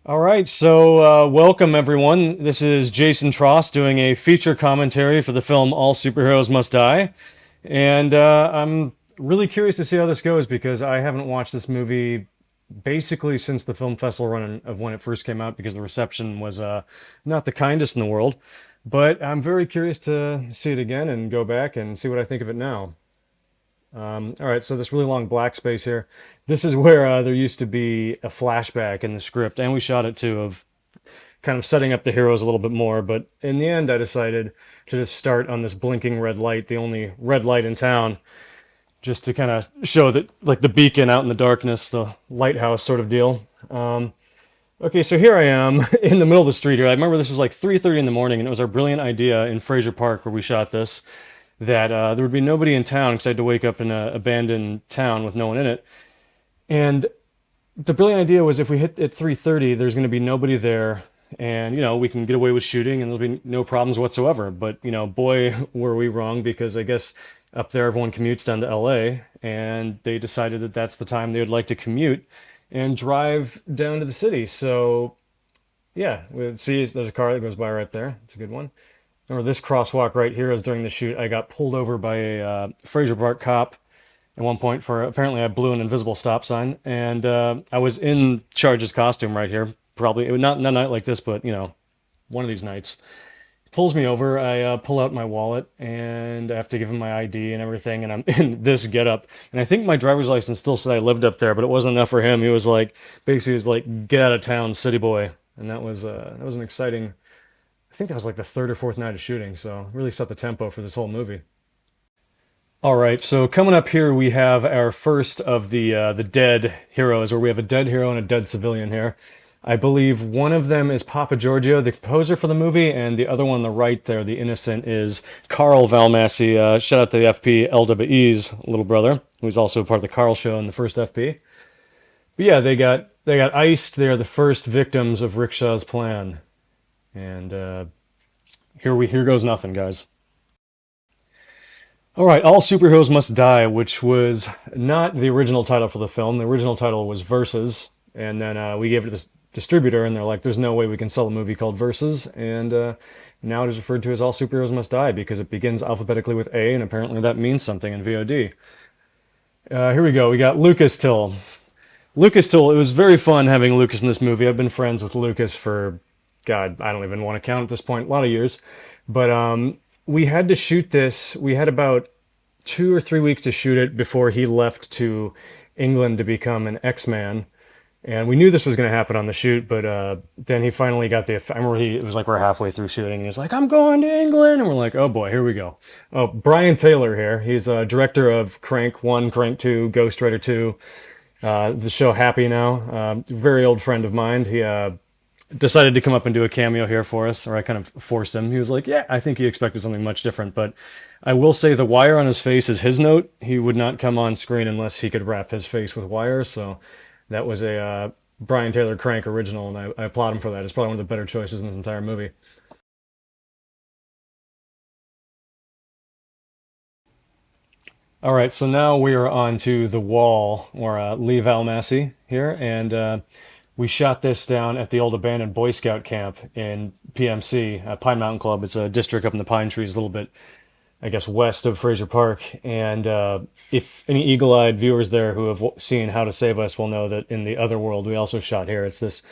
All right, so welcome everyone. This is Jason Trost doing a feature commentary for the film All Superheroes Must Die. And I'm really curious to see how this goes because I haven't watched this movie basically since the film festival run of when it first came out because the reception was not the kindest in the world. But I'm very curious to see it again and go back and see what I think of it now. All right, so this really long black space here. This is where there used to be a flashback in the script, and we shot it too, of kind of setting up the heroes a little bit more. But in the end, I decided to just start on this blinking red light, the only red light in town, just to kind of show that, like the beacon out in the darkness, the lighthouse sort of deal. Okay, so here I am in the middle of the street here. I remember this was like 3:30 in the morning, and it was our brilliant idea in Fraser Park where we shot this that there would be nobody in town because I had to wake up in an abandoned town with no one in it. And the brilliant idea was if we hit at 3:30, there's going to be nobody there, and we can get away with shooting, and there'll be no problems whatsoever. But boy, were we wrong because I guess up there everyone commutes down to L.A. and they decided that that's the time they would like to commute and drive down to the city. So yeah, we see there's a car that goes by right there. It's a good one. Remember this crosswalk right here is during the shoot. I got pulled over by a Fraser Park cop at one point for apparently I blew an invisible stop sign, and I was in Charge's costume right here. Probably not a night like this, but one of these nights. Pulls me over. I pull out my wallet and I have to give him my ID and everything. And I'm in this getup. And I think my driver's license still said I lived up there, but it wasn't enough for him. He was like, basically, he was like, "Get out of town, city boy." And that was an exciting. I think that was like the third or fourth night of shooting, so really set the tempo for this whole movie. All right, so coming up here, we have our first of the dead heroes, where we have a dead hero and a dead civilian here. I believe one of them is Papa Giorgio, the composer for the movie, and the other one on the right there, the innocent, is Carl Valmassi. Shout out to the FP LWE's little brother, who's also part of the Carl show in the first FP. But yeah, they got iced. They are the first victims of Rickshaw's plan, and here goes nothing, guys. All right, All Superheroes Must Die, which was not the original title for the film. The original title was Versus, and then we gave it to this distributor, and they're like, "There's no way we can sell a movie called Versus," and now it is referred to as All Superheroes Must Die because it begins alphabetically with A, and apparently that means something in VOD. Here we go. We got Lucas Till. Lucas Till. It was very fun having Lucas in this movie. I've been friends with Lucas for, God, I don't even want to count at this point, a lot of years, but we had to shoot this. We had about 2 or 3 weeks to shoot it before he left to England to become an X-Man. And we knew this was going to happen on the shoot, but then he finally got the. I remember it was like we're halfway through shooting, and he's like, "I'm going to England," and we're like, "Oh boy, here we go." Oh, Brian Taylor here. He's a director of Crank One, Crank Two, Ghost Rider Two, the show Happy Now. Very old friend of mine. He decided to come up and do a cameo here for us, or I kind of forced him. He was like, "Yeah, I think he expected something much different." But I will say the wire on his face is his note. He would not come on screen unless he could wrap his face with wire. So that was a Brian Taylor Crank original, and I applaud him for that. It's probably one of the better choices in this entire movie. All right, so now we are on to The Wall, or Lee Valmassi here, and we shot this down at the old abandoned Boy Scout camp in PMC, Pine Mountain Club. It's a district up in the pine trees, a little bit, I guess, west of Fraser Park. And if any eagle-eyed viewers there who have seen How to Save Us will know that in the other world we also shot here. It's this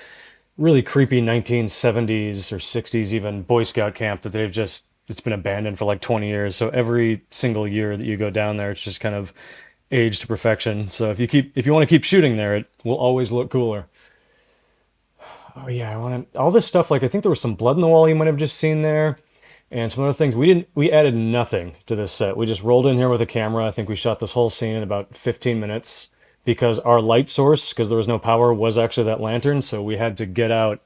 really creepy 1970s or 60s even Boy Scout camp that they've just it's been abandoned for like 20 years. So every single year that you go down there, it's just kind of aged to perfection. So if you want to keep shooting there, it will always look cooler. Oh yeah, I want to all this stuff. Like I think there was some blood in the wall you might have just seen there, and some other things. We added nothing to this set. We just rolled in here with a camera. I think we shot this whole scene in about 15 minutes because our light source, because there was no power, was actually that lantern. So we had to get out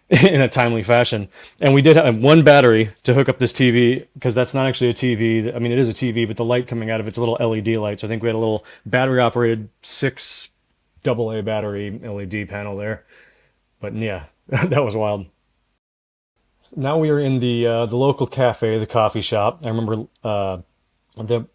in a timely fashion. And we did have one battery to hook up this TV because that's not actually a TV. I mean, it is a TV, but the light coming out of it's a little LED light. So I think we had a little battery operated six AA battery LED panel there. But yeah, that was wild. Now we are in the local cafe, the coffee shop. I remember the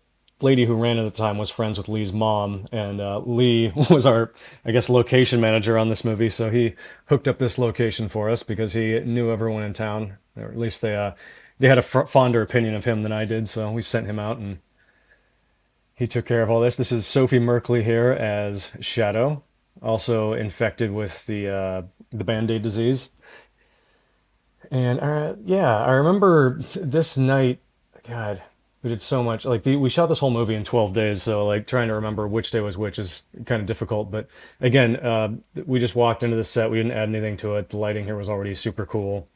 lady who ran it at the time was friends with Lee's mom, and Lee was our, I guess, location manager on this movie. So he hooked up this location for us because he knew everyone in town, or at least they had a fonder opinion of him than I did. So we sent him out, and he took care of all this. This is Sophie Merkley here as Shadow, also infected with the Band-Aid disease. And yeah, I remember this night. God, we did so much. Like we shot this whole movie in 12 days, so like trying to remember which day was which is kind of difficult. But again, we just walked into the set. We didn't add anything to it. The lighting here was already super cool.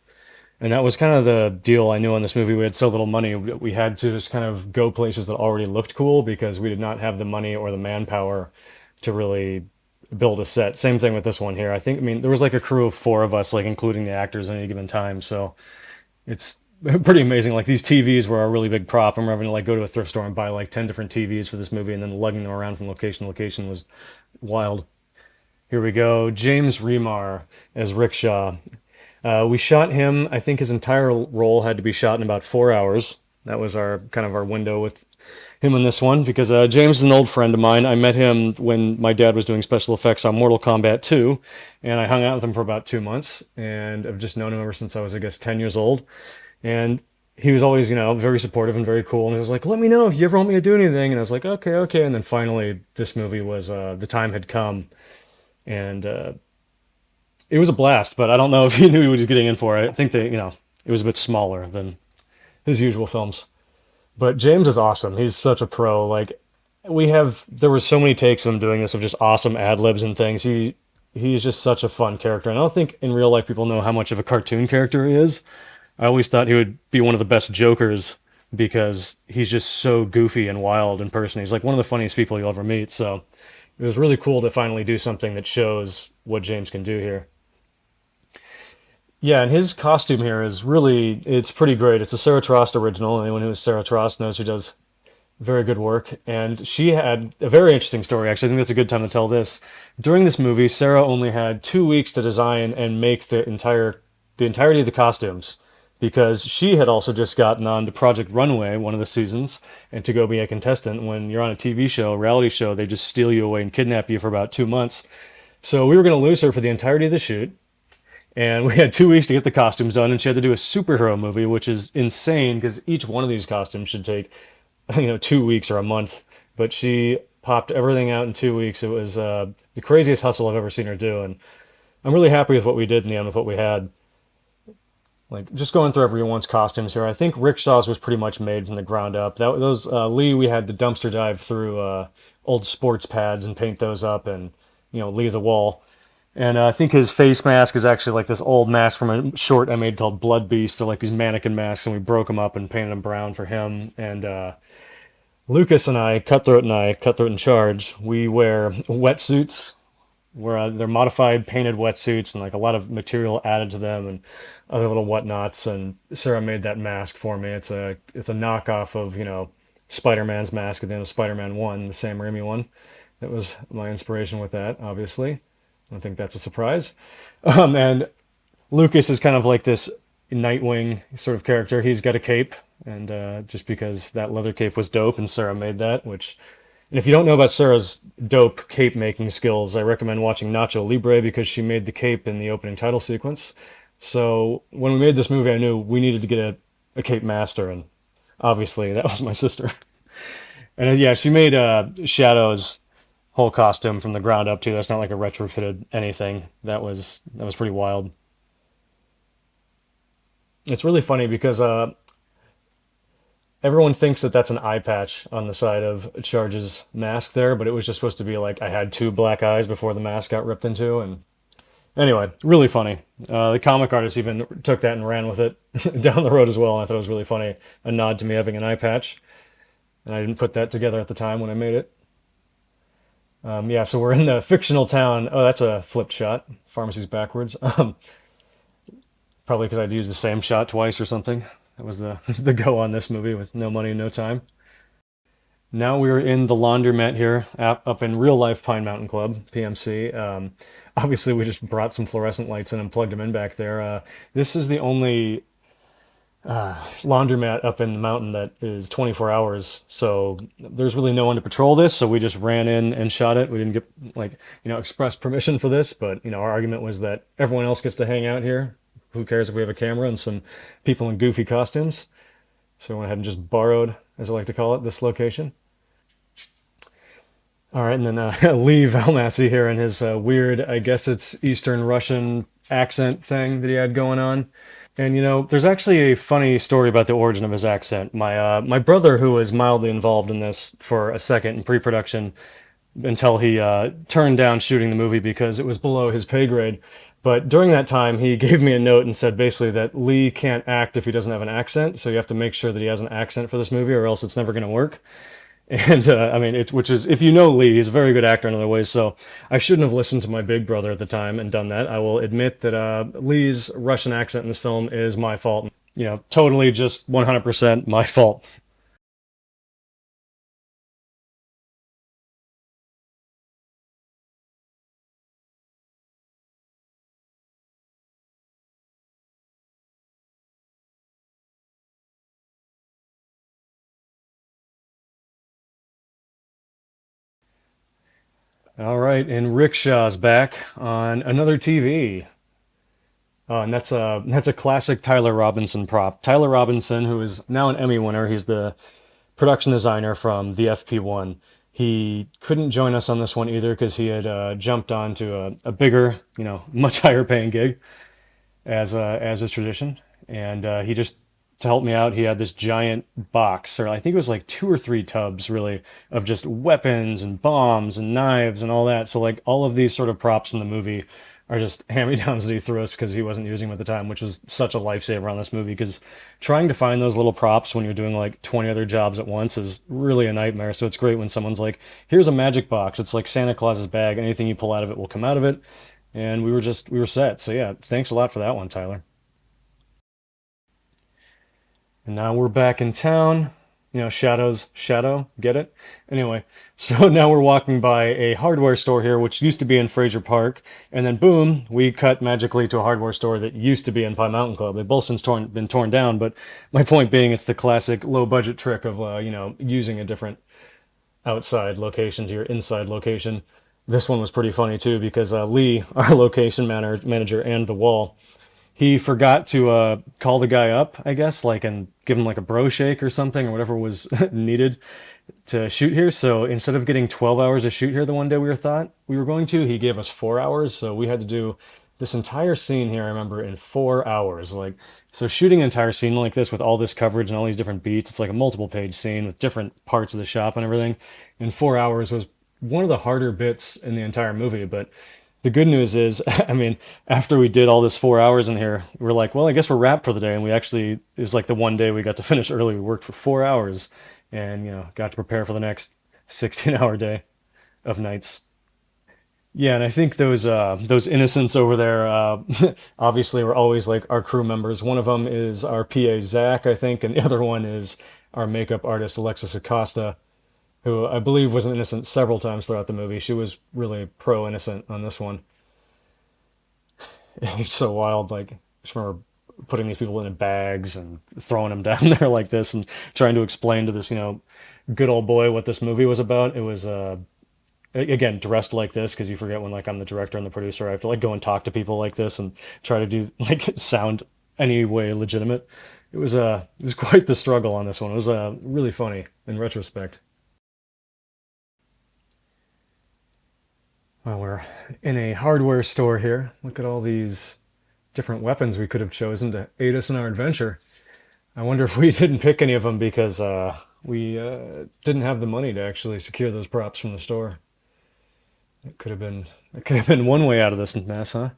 And that was kind of the deal I knew on this movie. We had so little money, we had to just kind of go places that already looked cool because we did not have the money or the manpower to really build a set. Same thing with this one here. I mean, there was like a crew of four of us, like including the actors at any given time. So it's pretty amazing. Like these TVs were a really big prop. I'm having to like go to a thrift store and buy like 10 different TVs for this movie and then lugging them around from location to location was wild. Here we go. James Remar as Rickshaw. We shot him. I think his entire role had to be shot in about 4 hours. That was our kind of our window with him in this one because James is an old friend of mine. I met him when my dad was doing special effects on Mortal Kombat 2, and I hung out with him for about 2 months, and I've just known him ever since I was, I guess, 10 years old. And he was always, very supportive and very cool. And he was like, "Let me know if you ever want me to do anything." And I was like, "Okay, okay." And then finally, this movie was the time had come, and it was a blast. But I don't know if he knew he was getting in for it. I think it was a bit smaller than his usual films. But James is awesome. He's such a pro. Like there were so many takes of him doing this of just awesome ad libs and things. He's just such a fun character. And I don't think in real life people know how much of a cartoon character he is. I always thought he would be one of the best Jokers because he's just so goofy and wild in person. He's like one of the funniest people you'll ever meet. So it was really cool to finally do something that shows what James can do here. Yeah, and his costume here is it's pretty great. It's a Sarah Trost original. Anyone who is Sarah Trost knows she does very good work. And she had a very interesting story, actually. I think that's a good time to tell this. During this movie, Sarah only had 2 weeks to design and make the entirety of the costumes because she had also just gotten on to Project Runway, one of the seasons, and to go be a contestant. When you're on a TV show, a reality show, they just steal you away and kidnap you for about 2 months. So we were going to lose her for the entirety of the shoot. And we had 2 weeks to get the costumes done, and she had to do a superhero movie, which is insane because each one of these costumes should take, 2 weeks or a month. But she popped everything out in 2 weeks. It was the craziest hustle I've ever seen her do, and I'm really happy with what we did in the end with what we had. Like just going through everyone's costumes here, I think Rickshaw's was pretty much made from the ground up. Those Lee, we had the dumpster dive through old sports pads and paint those up, and leave the wall. And I think his face mask is actually like this old mask from a short I made called Blood Beast. They're like these mannequin masks, and we broke them up and painted them brown for him. And Lucas and Cutthroat in Charge, we wear wetsuits where they're modified painted wetsuits and like a lot of material added to them and other little whatnots. And Sarah made that mask for me. It's a knockoff of Spider-Man's mask at the end of Spider-Man 1, the Sam Raimi one. That was my inspiration with that, obviously. I don't think that's a surprise. And Lucas is kind of like this Nightwing sort of character. He's got a cape, and just because that leather cape was dope, and Sarah made that, and if you don't know about Sarah's dope cape making skills, I recommend watching Nacho Libre because she made the cape in the opening title sequence. So when we made this movie, I knew we needed to get a cape master, and obviously that was my sister. And yeah, she made Shadow's whole costume from the ground up too. That's not like a retrofitted anything. That was pretty wild. It's really funny because everyone thinks that that's an eye patch on the side of Charge's mask there, but it was just supposed to be like I had two black eyes before the mask got ripped into. And anyway, really funny. The comic artist even took that and ran with it down the road as well. And I thought it was really funny. A nod to me having an eye patch. And I didn't put that together at the time when I made it. Yeah, so we're in the fictional town. Oh, that's a flipped shot. Pharmacy's backwards. Probably because I'd used the same shot twice or something. That was the the go on this movie with no money, no time. Now we're in the laundromat here, up in real life Pine Mountain Club, PMC. Obviously, we just brought some fluorescent lights in and plugged them in back there. This is the only laundromat up in the mountain that is 24 hours. So there's really no one to patrol this. So we just ran in and shot it. We didn't get like, express permission for this, but our argument was that everyone else gets to hang out here. Who cares if we have a camera and some people in goofy costumes? So I went ahead and just borrowed, as I like to call it, this location. All right, and then Lee Valmassi here and his weird, I guess it's Eastern Russian accent thing that he had going on. And there's actually a funny story about the origin of his accent. My brother, who was mildly involved in this for a second in pre-production, until he turned down shooting the movie because it was below his pay grade. But during that time, he gave me a note and said basically that Lee can't act if he doesn't have an accent. So you have to make sure that he has an accent for this movie, or else it's never going to work. And I mean, which is, if you know Lee, he's a very good actor in other ways. So I shouldn't have listened to my big brother at the time and done that. I will admit that Lee's Russian accent in this film is my fault. Totally just 100% my fault. All right, and Rickshaw's back on another TV. And that's a classic Tyler Robinson prop. Tyler Robinson, who is now an Emmy winner, he's the production designer from the FP1. He couldn't join us on this one either because he had jumped on to a bigger, much higher paying gig, as is tradition. And he just to help me out, he had this giant box, or I think it was like two or three tubs, really, of just weapons and bombs and knives and all that. So like all of these sort of props in the movie are just hand-me-downs that he threw us because he wasn't using them at the time, which was such a lifesaver on this movie. Because trying to find those little props when you're doing like 20 other jobs at once is really a nightmare. So it's great when someone's like, "Here's a magic box. It's like Santa Claus's bag. Anything you pull out of it will come out of it." And we were set. So yeah, thanks a lot for that one, Tyler. And now we're back in town. Shadow's shadow. Get it? Anyway, so now we're walking by a hardware store here, which used to be in Fraser Park. And then, boom, we cut magically to a hardware store that used to be in Pine Mountain Club. They've both since been torn down. But my point being, it's the classic low budget trick of, using a different outside location to your inside location. This one was pretty funny, too, because Lee, our location manager, and the wall, he forgot to call the guy up, I guess, like and give him like a bro shake or something or whatever was needed to shoot here. So instead of getting 12 hours to shoot here the one day we were thought we were going to, he gave us 4 hours. So we had to do this entire scene here, I remember, in 4 hours. Like, so shooting an entire scene like this with all this coverage and all these different beats, it's like a multiple page scene with different parts of the shop and everything. In 4 hours was one of the harder bits in the entire movie, but the good news is, I mean, after we did all this 4 hours in here, we're like, well, I guess we're wrapped for the day. And we actually, it was like the one day we got to finish early. We worked for 4 hours and, got to prepare for the next 16-hour day of nights. Yeah, and I think those innocents over there, obviously, were always like our crew members. One of them is our PA Zach, I think, and the other one is our makeup artist Alexis Acosta, who I believe was an innocent several times throughout the movie. She was really pro innocent on this one. It's so wild. Like, I just remember putting these people in bags and throwing them down there like this and trying to explain to this, good old boy what this movie was about. It was, again, dressed like this because you forget when, like, I'm the director and the producer. I have to, like, go and talk to people like this and try to do, like, sound any way legitimate. It was quite the struggle on this one. It was really funny in retrospect. Well, we're in a hardware store here. Look at all these different weapons we could have chosen to aid us in our adventure. I wonder if we didn't pick any of them because we didn't have the money to actually secure those props from the store. It could have been one way out of this mess, huh?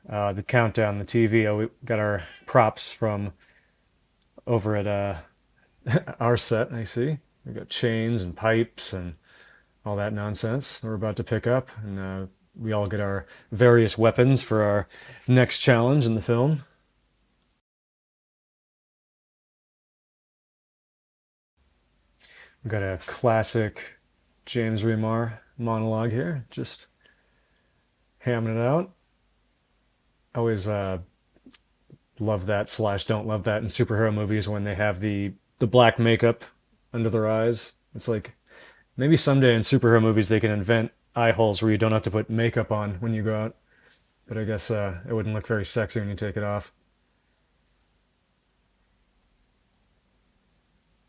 The countdown, the TV. Oh, we got our props from over at our set. I see. We got chains and pipes and all that nonsense we're about to pick up, and we all get our various weapons for our next challenge in the film. We've got a classic James Remar monologue here, just hamming it out. I always love that slash don't love that in superhero movies when they have the black makeup under their eyes. It's like maybe someday in superhero movies they can invent eye holes where you don't have to put makeup on when you go out. But I guess it wouldn't look very sexy when you take it off.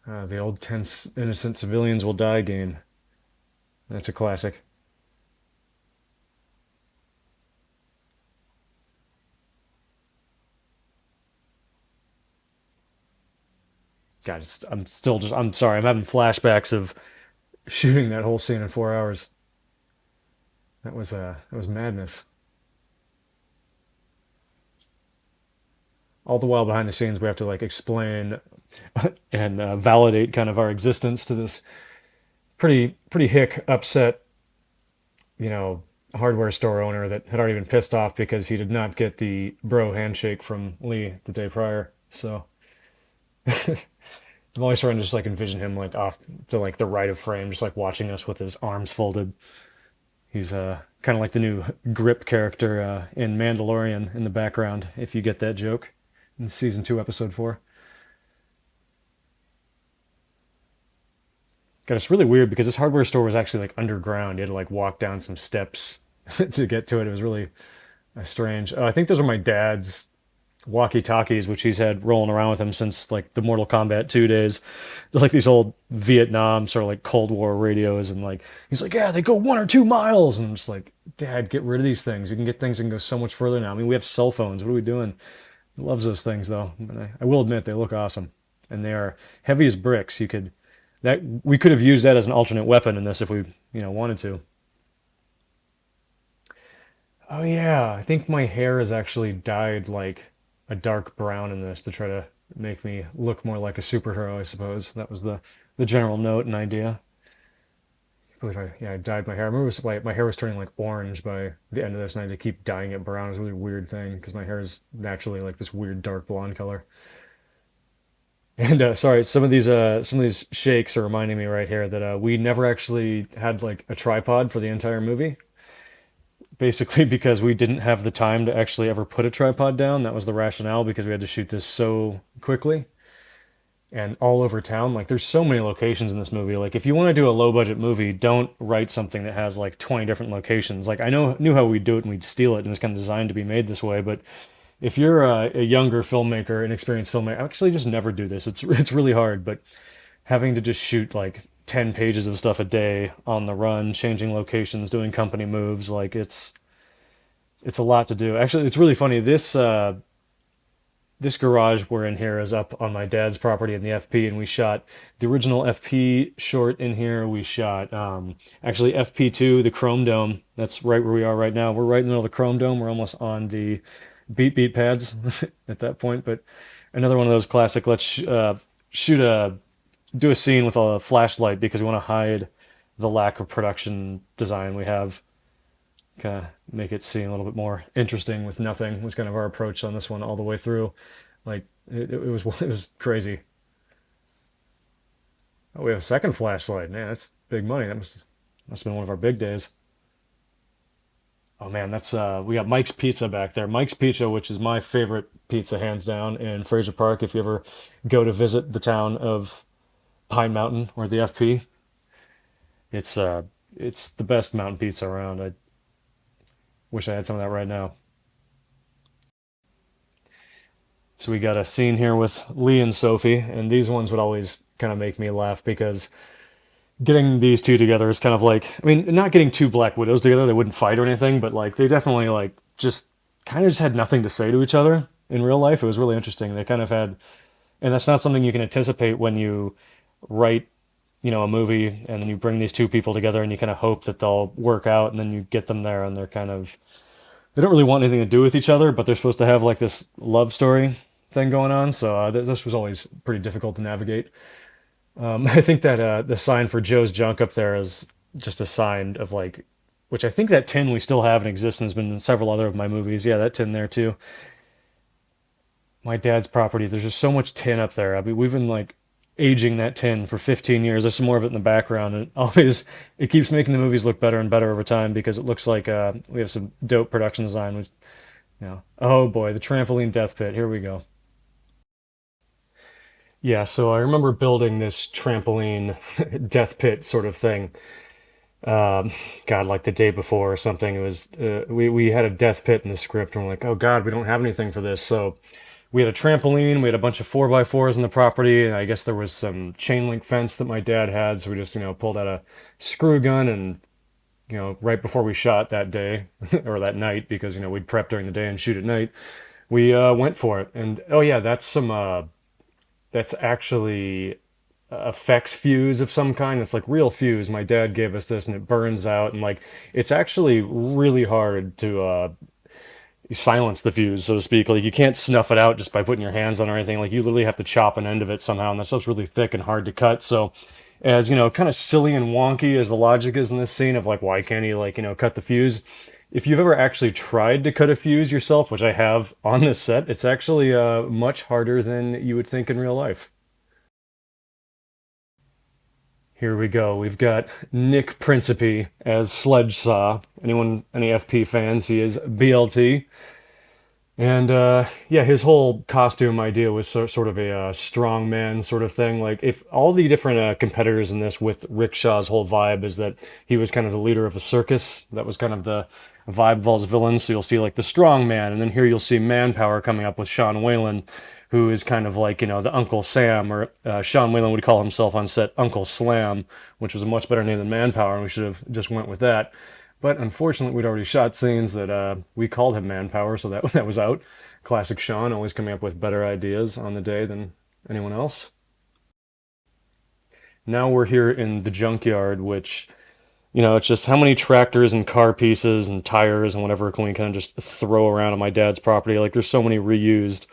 The old tense innocent civilians will die game. That's a classic. God, I'm still just I'm sorry. I'm having flashbacks of shooting that whole scene in 4 hours. That was madness. All the while behind the scenes, we have to like explain and validate kind of our existence to this pretty hick, upset, you know, hardware store owner that had already been pissed off because he did not get the bro handshake from Lee the day prior. So I'm always trying to just like envision him like off to like the right of frame, just like watching us with his arms folded. He's kind of like the new Grip character in Mandalorian in the background, if you get that joke, in season 2, episode 4. God, it's really weird because this hardware store was actually like underground. You had to like walk down some steps to get to it. It was really strange. I think those are my dad's walkie-talkies, which he's had rolling around with him since like the Mortal Kombat 2 days. They're like these old Vietnam sort of like Cold War radios, and like he's like, yeah, they go 1 or 2 miles, and I'm just like, Dad, get rid of these things. We can get things that can go so much further now. I mean, we have cell phones. What are we doing? He loves those things though. But I will admit they look awesome, and they are heavy as bricks. You could that we could have used that as an alternate weapon in this if we wanted to. Oh yeah, I think my hair is actually dyed like a dark brown in this to try to make me look more like a superhero, I suppose. That was the general note and idea. I believe I dyed my hair. I remember it was like my hair was turning like orange by the end of this, and I had to keep dyeing it brown. It was a really weird thing because my hair is naturally like this weird dark blonde color. And sorry, some of these shakes are reminding me right here that we never actually had like a tripod for the entire movie. Basically because we didn't have the time to actually ever put a tripod down. That was the rationale because we had to shoot this so quickly and all over town. Like there's so many locations in this movie. Like if you want to do a low budget movie, don't write something that has like 20 different locations. Like I knew how we'd do it and we'd steal it and it's kind of designed to be made this way, but if you're a younger filmmaker, an experienced filmmaker, actually just never do this. It's really hard, but having to just shoot like 10 pages of stuff a day on the run, changing locations, doing company moves, like it's a lot to do. Actually, it's really funny. This garage we're in here is up on my dad's property in the FP, and we shot the original FP short in here. We shot actually FP2, the Chrome Dome. That's right where we are right now. We're right in the middle of the Chrome Dome. We're almost on the beat pads at that point. But another one of those classic. Shoot a do a scene with a flashlight because we want to hide the lack of production design we have. Kind of make it seem a little bit more interesting with nothing was kind of our approach on this one all the way through. Like it was it was crazy. Oh, we have a second flashlight. Man, that's big money. That must have been one of our big days. Oh man, that's we got Mike's Pizza back there. Mike's Pizza, which is my favorite pizza hands down in Fraser Park. If you ever go to visit the town of Pine Mountain or the FP, it's uh it's the best mountain pizza around. I wish I had some of that right now. So we got a scene here with Lee and Sophie, and these ones would always kind of make me laugh because getting these two together is kind of like, I mean, not getting two Black Widows together, they wouldn't fight or anything, but like they definitely like just kind of just had nothing to say to each other in real life. It was really interesting. They kind of had, and that's not something you can anticipate when you write, a movie and then you bring these two people together and you kind of hope that they'll work out and then you get them there and they don't really want anything to do with each other, but they're supposed to have like this love story thing going on. So this was always pretty difficult to navigate. I think that the sign for Joe's Junk up there is just a sign of like, which I think that tin we still have in existence has been in several other of my movies. Yeah, that tin there too. My dad's property. There's just so much tin up there. I mean, we've been like aging that tin for 15 years. There's some more of it in the background, and it keeps making the movies look better and better over time because it looks like we have some dope production design. Yeah. Oh boy, the trampoline death pit. Here we go. Yeah, so I remember building this trampoline death pit sort of thing. Um, God, like the day before or something. It was we had a death pit in the script, and we're like, oh God, we don't have anything for this. So we had a trampoline, we had a bunch of four by fours in the property, and I guess there was some chain link fence that my dad had. So we just pulled out a screw gun and right before we shot that day or that night because we'd prep during the day and shoot at night. We went for it, and oh yeah, that's actually effects fuse of some kind. It's like real fuse. My dad gave us this, and it burns out, and like it's actually really hard to silence the fuse, so to speak. Like you can't snuff it out just by putting your hands on it or anything. Like you literally have to chop an end of it somehow, and that stuff's really thick and hard to cut. So, as kind of silly and wonky as the logic is in this scene of like why can't he like cut the fuse? If you've ever actually tried to cut a fuse yourself, which I have on this set, it's actually much harder than you would think in real life. Here we go. We've got Nick Principe as Sledge Saw. Any FP fans? He is BLT. And yeah, his whole costume idea was sort of a strong man sort of thing. Like, if all the different competitors in this with Rickshaw's whole vibe is that he was kind of the leader of a circus. That was kind of the vibe of all his villains. So you'll see like the strong man, and then here you'll see Manpower coming up with Sean Whalen, who is kind of like the Uncle Sam, or Sean Whalen would call himself on set Uncle Slam, which was a much better name than Manpower, and we should have just went with that. But unfortunately, we'd already shot scenes that we called him Manpower, so that that was out. Classic Sean, always coming up with better ideas on the day than anyone else. Now we're here in the junkyard, which it's just how many tractors and car pieces and tires and whatever can we kind of just throw around on my dad's property. Like there's so many reused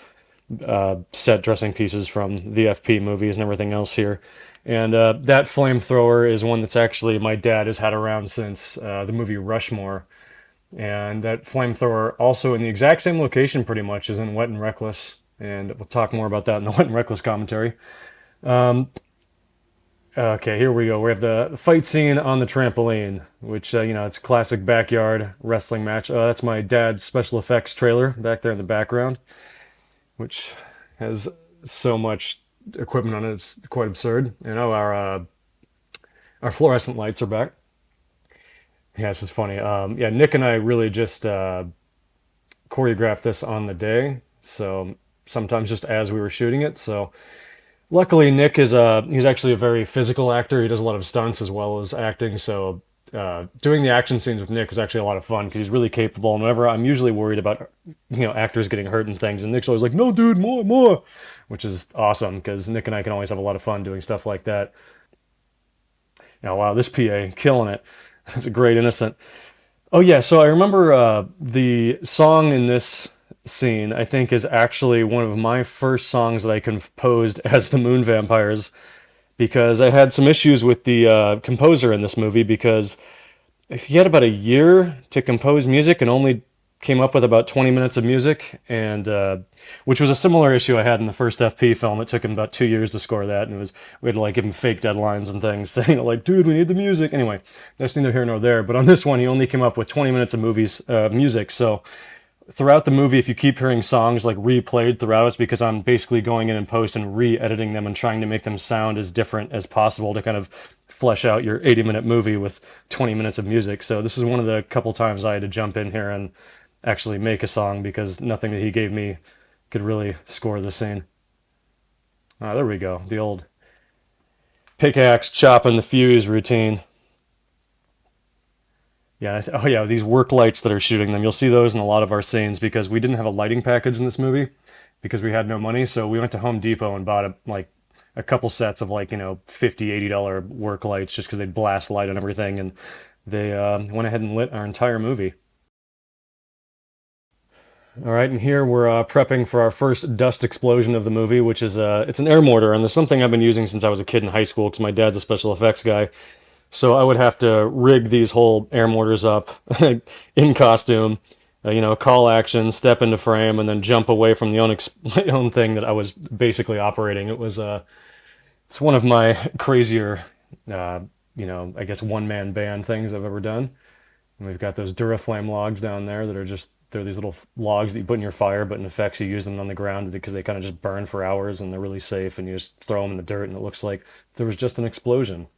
set dressing pieces from the FP movies and everything else here. And that flamethrower is one that's actually my dad has had around since the movie Rushmore. And that flamethrower also in the exact same location pretty much is in Wet and Reckless. And we'll talk more about that in the Wet and Reckless commentary. Um, okay, here we go. We have the fight scene on the trampoline, which, it's a classic backyard wrestling match. That's my dad's special effects trailer back there in the background, which has so much equipment on it. It's quite absurd. Our fluorescent lights are back. Yeah, this is funny. Yeah, Nick and I really just choreographed this on the day. So sometimes just as we were shooting it. So luckily, Nick is he's actually a very physical actor. He does a lot of stunts as well as acting. So doing the action scenes with Nick was actually a lot of fun because he's really capable. And whenever I'm usually worried about actors getting hurt and things, and Nick's always like, "No, dude, more, more," which is awesome because Nick and I can always have a lot of fun doing stuff like that. Wow, this PA killing it. It's a great innocent. Oh yeah, so I remember the song in this scene. I think is actually one of my first songs that I composed as the Moon Vampires because I had some issues with the composer in this movie because he had about a year to compose music and only came up with about 20 minutes of music, and which was a similar issue I had in the first FP film. It took him about 2 years to score that, and we had to like give him fake deadlines and things, saying like, "Dude, we need the music." Anyway, that's neither here nor there. But on this one, he only came up with 20 minutes of music, so throughout the movie, if you keep hearing songs like replayed throughout, it's because I'm basically going in and post and re-editing them and trying to make them sound as different as possible to kind of flesh out your 80-minute movie with 20 minutes of music. So this is one of the couple times I had to jump in here and actually make a song because nothing that he gave me could really score the scene. Ah, there we go. The old pickaxe chopping the fuse routine. Yeah, oh yeah, these work lights that are shooting them. You'll see those in a lot of our scenes because we didn't have a lighting package in this movie because we had no money. So we went to Home Depot and bought a couple sets of like, $50, $80 work lights just because they'd blast light on everything. And they went ahead and lit our entire movie. All right, and here we're prepping for our first dust explosion of the movie, which is it's an air mortar, and there's something I've been using since I was a kid in high school because my dad's a special effects guy. So I would have to rig these whole air mortars up in costume, call action, step into frame, and then jump away from the my own thing that I was basically operating. It's one of my crazier, I guess one man band things I've ever done. And we've got those Duraflame logs down there that are just, they're these little logs that you put in your fire, but in effects you use them on the ground because they kind of just burn for hours and they're really safe, and you just throw them in the dirt and it looks like there was just an explosion.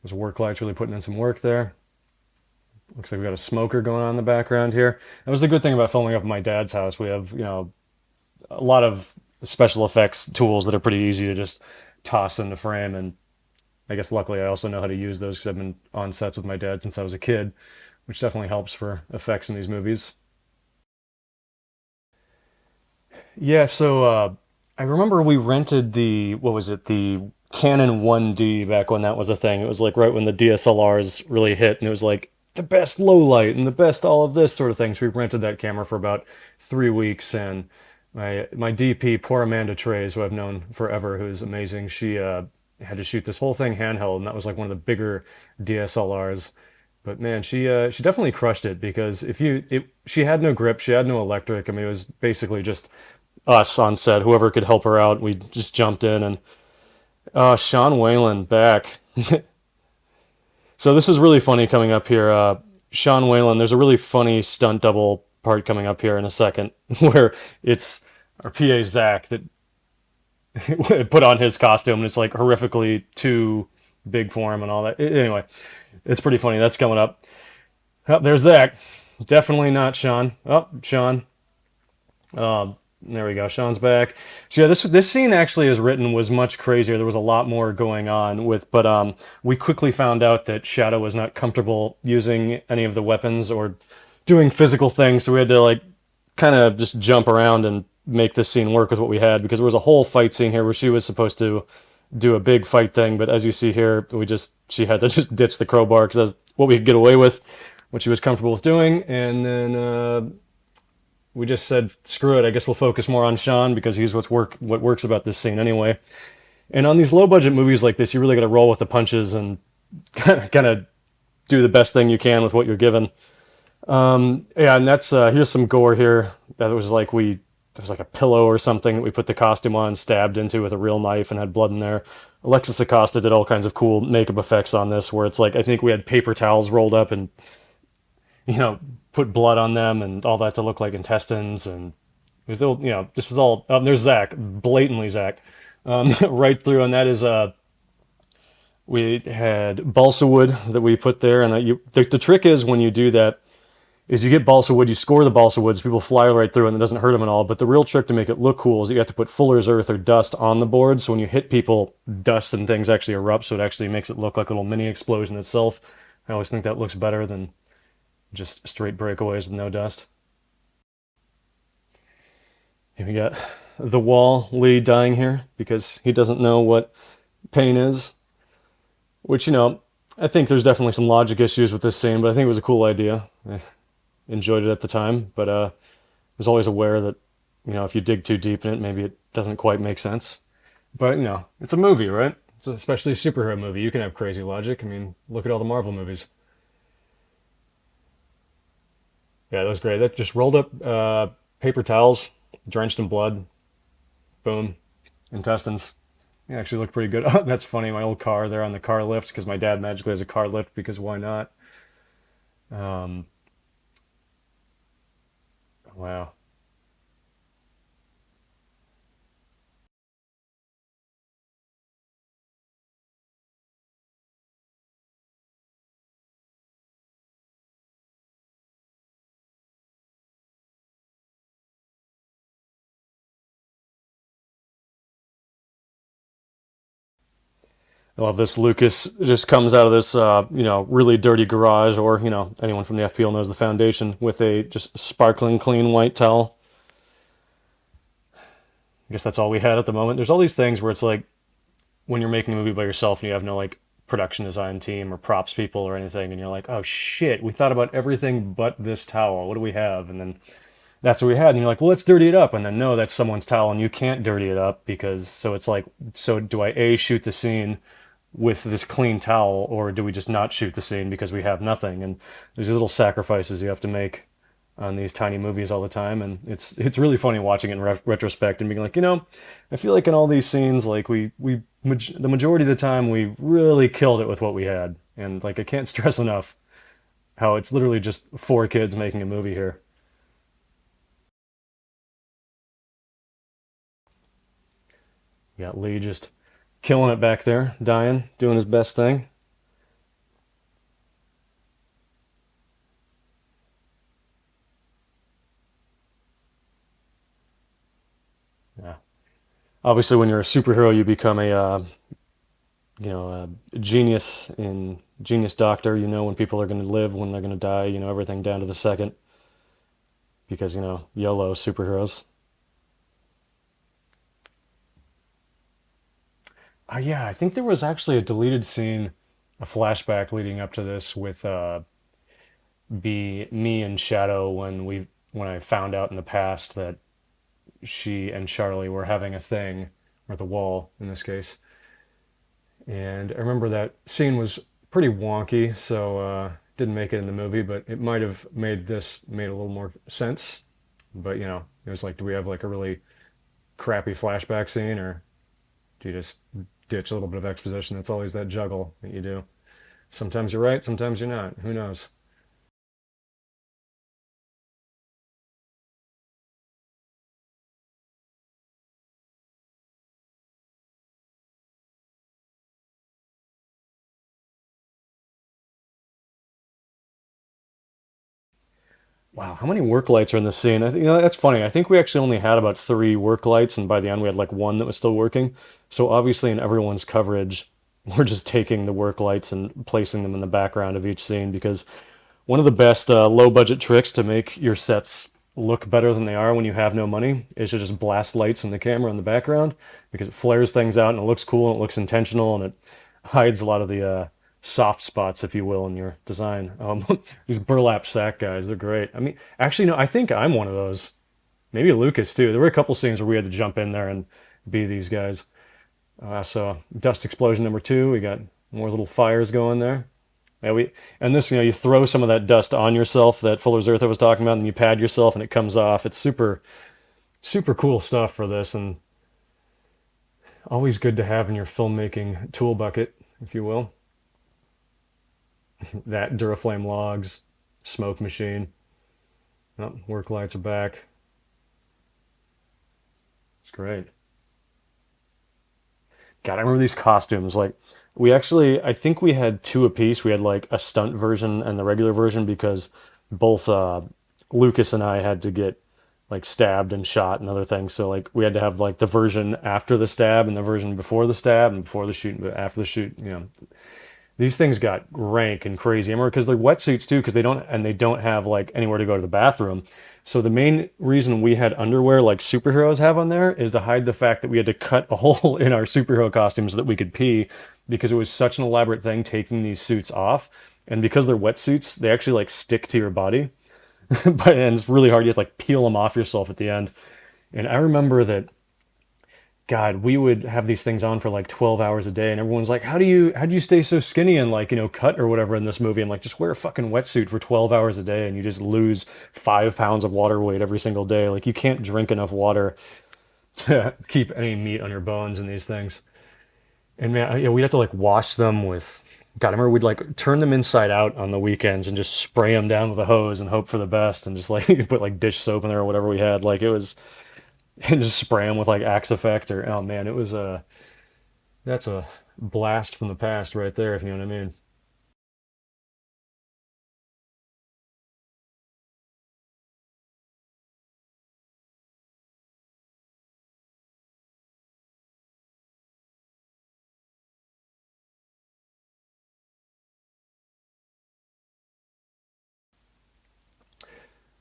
Those work lights really putting in some work there. Looks like we got a smoker going on in the background here. That was the good thing about filming up at my dad's house. We have, a lot of special effects tools that are pretty easy to just toss into frame. And I guess luckily I also know how to use those because I've been on sets with my dad since I was a kid, which definitely helps for effects in these movies. Yeah, so I remember we rented the, what was it, the Canon 1D back when that was a thing. It was like right when the DSLRs really hit, and it was like the best low light and the best all of this sort of thing. So we rented that camera for about 3 weeks, and my DP, poor Amanda Trays, who I've known forever, who's amazing, she had to shoot this whole thing handheld, and that was like one of the bigger DSLRs. But man, she definitely crushed it because she had no grip, she had no electric. I mean, it was basically just us on set. Whoever could help her out, we just jumped in. And Sean Whalen back. So this is really funny coming up here. Sean Whalen, there's a really funny stunt double part coming up here in a second where it's our PA Zach that put on his costume, and it's like horrifically too big for him and all that. Anyway, it's pretty funny. That's coming up. Oh, there's Zach. Definitely not Sean. Oh, Sean. There we go. Sean's back. So yeah, this scene actually, as written, was much crazier. There was a lot more going on with, but we quickly found out that Shadow was not comfortable using any of the weapons or doing physical things, so we had to like kind of just jump around and make this scene work with what we had, because there was a whole fight scene here where she was supposed to do a big fight thing, but as you see here, she had to just ditch the crowbar because that's what we could get away with, what she was comfortable with doing, and then we just said, screw it, I guess we'll focus more on Sean because he's what works about this scene anyway. And on these low budget movies like this, you really got to roll with the punches and kind of do the best thing you can with what you're given. Yeah, and that's here's some gore here. That was like there was like a pillow or something that we put the costume on, stabbed into with a real knife, and had blood in there. Alexis Acosta did all kinds of cool makeup effects on this, where it's like I think we had paper towels rolled up and put blood on them and all that to look like intestines, and it was still, this is all. There's Zach, blatantly Zach, right through, and that is we had balsa wood that we put there, and the trick is when you do that is you get balsa wood, you score the balsa woods, people fly right through and it doesn't hurt them at all. But the real trick to make it look cool is you have to put fuller's earth or dust on the board. So when you hit people, dust and things actually erupt, so it actually makes it look like a little mini explosion itself. I always think that looks better than just straight breakaways with no dust. Here we got the wall, Lee dying here because he doesn't know what pain is. Which, I think there's definitely some logic issues with this scene, but I think it was a cool idea. I enjoyed it at the time, but was always aware that, if you dig too deep in it, maybe it doesn't quite make sense. But, it's a movie, right? It's especially a superhero movie. You can have crazy logic. I mean, look at all the Marvel movies. Yeah, that was great. That just rolled up paper towels, drenched in blood. Boom. Intestines. They actually look pretty good. Oh, that's funny. My old car there on the car lift, because my dad magically has a car lift, because why not? Um, wow. I love this. Lucas just comes out of this, really dirty garage, or, anyone from the FPL knows the foundation, with a just sparkling clean white towel. I guess that's all we had at the moment. There's all these things where it's like when you're making a movie by yourself and you have no like production design team or props people or anything, and you're like, oh shit, we thought about everything but this towel. What do we have? And then that's what we had. And you're like, well, let's dirty it up. And then no, that's someone's towel, and you can't dirty it up because so it's like, so do I shoot the scene with this clean towel, or do we just not shoot the scene because we have nothing? And there's these little sacrifices you have to make on these tiny movies all the time, and it's really funny watching it in retrospect and being like, I feel like in all these scenes, like the majority of the time we really killed it with what we had, and like I can't stress enough how it's literally just four kids making a movie here. You got Lee just killing it back there, dying, doing his best thing. Yeah. Obviously, when you're a superhero, you become a genius in genius doctor. You know when people are going to live, when they're going to die. You know everything down to the second because YOLO superheroes. Yeah, I think there was actually a deleted scene, a flashback leading up to this with be me and Shadow when I found out in the past that she and Charlie were having a thing, or the wall in this case. And I remember that scene was pretty wonky, so didn't make it in the movie, but it might have made a little more sense. But it was like, do we have like a really crappy flashback scene, or do you just ditch a little bit of exposition? It's always that juggle that you do. Sometimes you're right, sometimes you're not. Who knows? Wow, how many work lights are in the scene? I think that's funny. I think we actually only had about three work lights, and by the end we had like one that was still working. So obviously, in everyone's coverage, we're just taking the work lights and placing them in the background of each scene because one of the best low budget tricks to make your sets look better than they are when you have no money is to just blast lights in the camera in the background because it flares things out and it looks cool and it looks intentional and it hides a lot of the soft spots, if you will, in your design. These burlap sack guys, they're great. I mean, actually, no, I think I'm one of those. Maybe Lucas too. There were a couple scenes where we had to jump in there and be these guys. So dust explosion number two. We got more little fires going there. Yeah, and this, you throw some of that dust on yourself that Fuller's Earth I was talking about, and you pad yourself, and it comes off. It's super cool stuff for this, and always good to have in your filmmaking tool bucket, if you will. That Duraflame logs, smoke machine. Oh, work lights are back. It's great. God, I remember these costumes. Like, I think we had two apiece. We had like a stunt version and the regular version because both Lucas and I had to get like stabbed and shot and other things. So like we had to have like the version after the stab and the version before the stab and before the shoot and after the shoot. These things got rank and crazy. I remember because they're wetsuits too, because they don't have like anywhere to go to the bathroom. So the main reason we had underwear like superheroes have on there is to hide the fact that we had to cut a hole in our superhero costumes so that we could pee, because it was such an elaborate thing taking these suits off. And because they're wetsuits, they actually like stick to your body, and it's really hard. You have to like peel them off yourself at the end. And I remember that God, we would have these things on for like 12 hours a day, and everyone's like, how do you stay so skinny and like, cut or whatever in this movie? I'm like, just wear a fucking wetsuit for 12 hours a day and you just lose 5 pounds of water weight every single day. Like you can't drink enough water to keep any meat on your bones in these things. And man, yeah, we'd have to like wash them with God, I remember we'd like turn them inside out on the weekends and just spray them down with a hose and hope for the best and just like put like dish soap in there or whatever we had. Like it was and just spray them with like Axe Effect or oh man, it was a that's a blast from the past right there, if you know what I mean.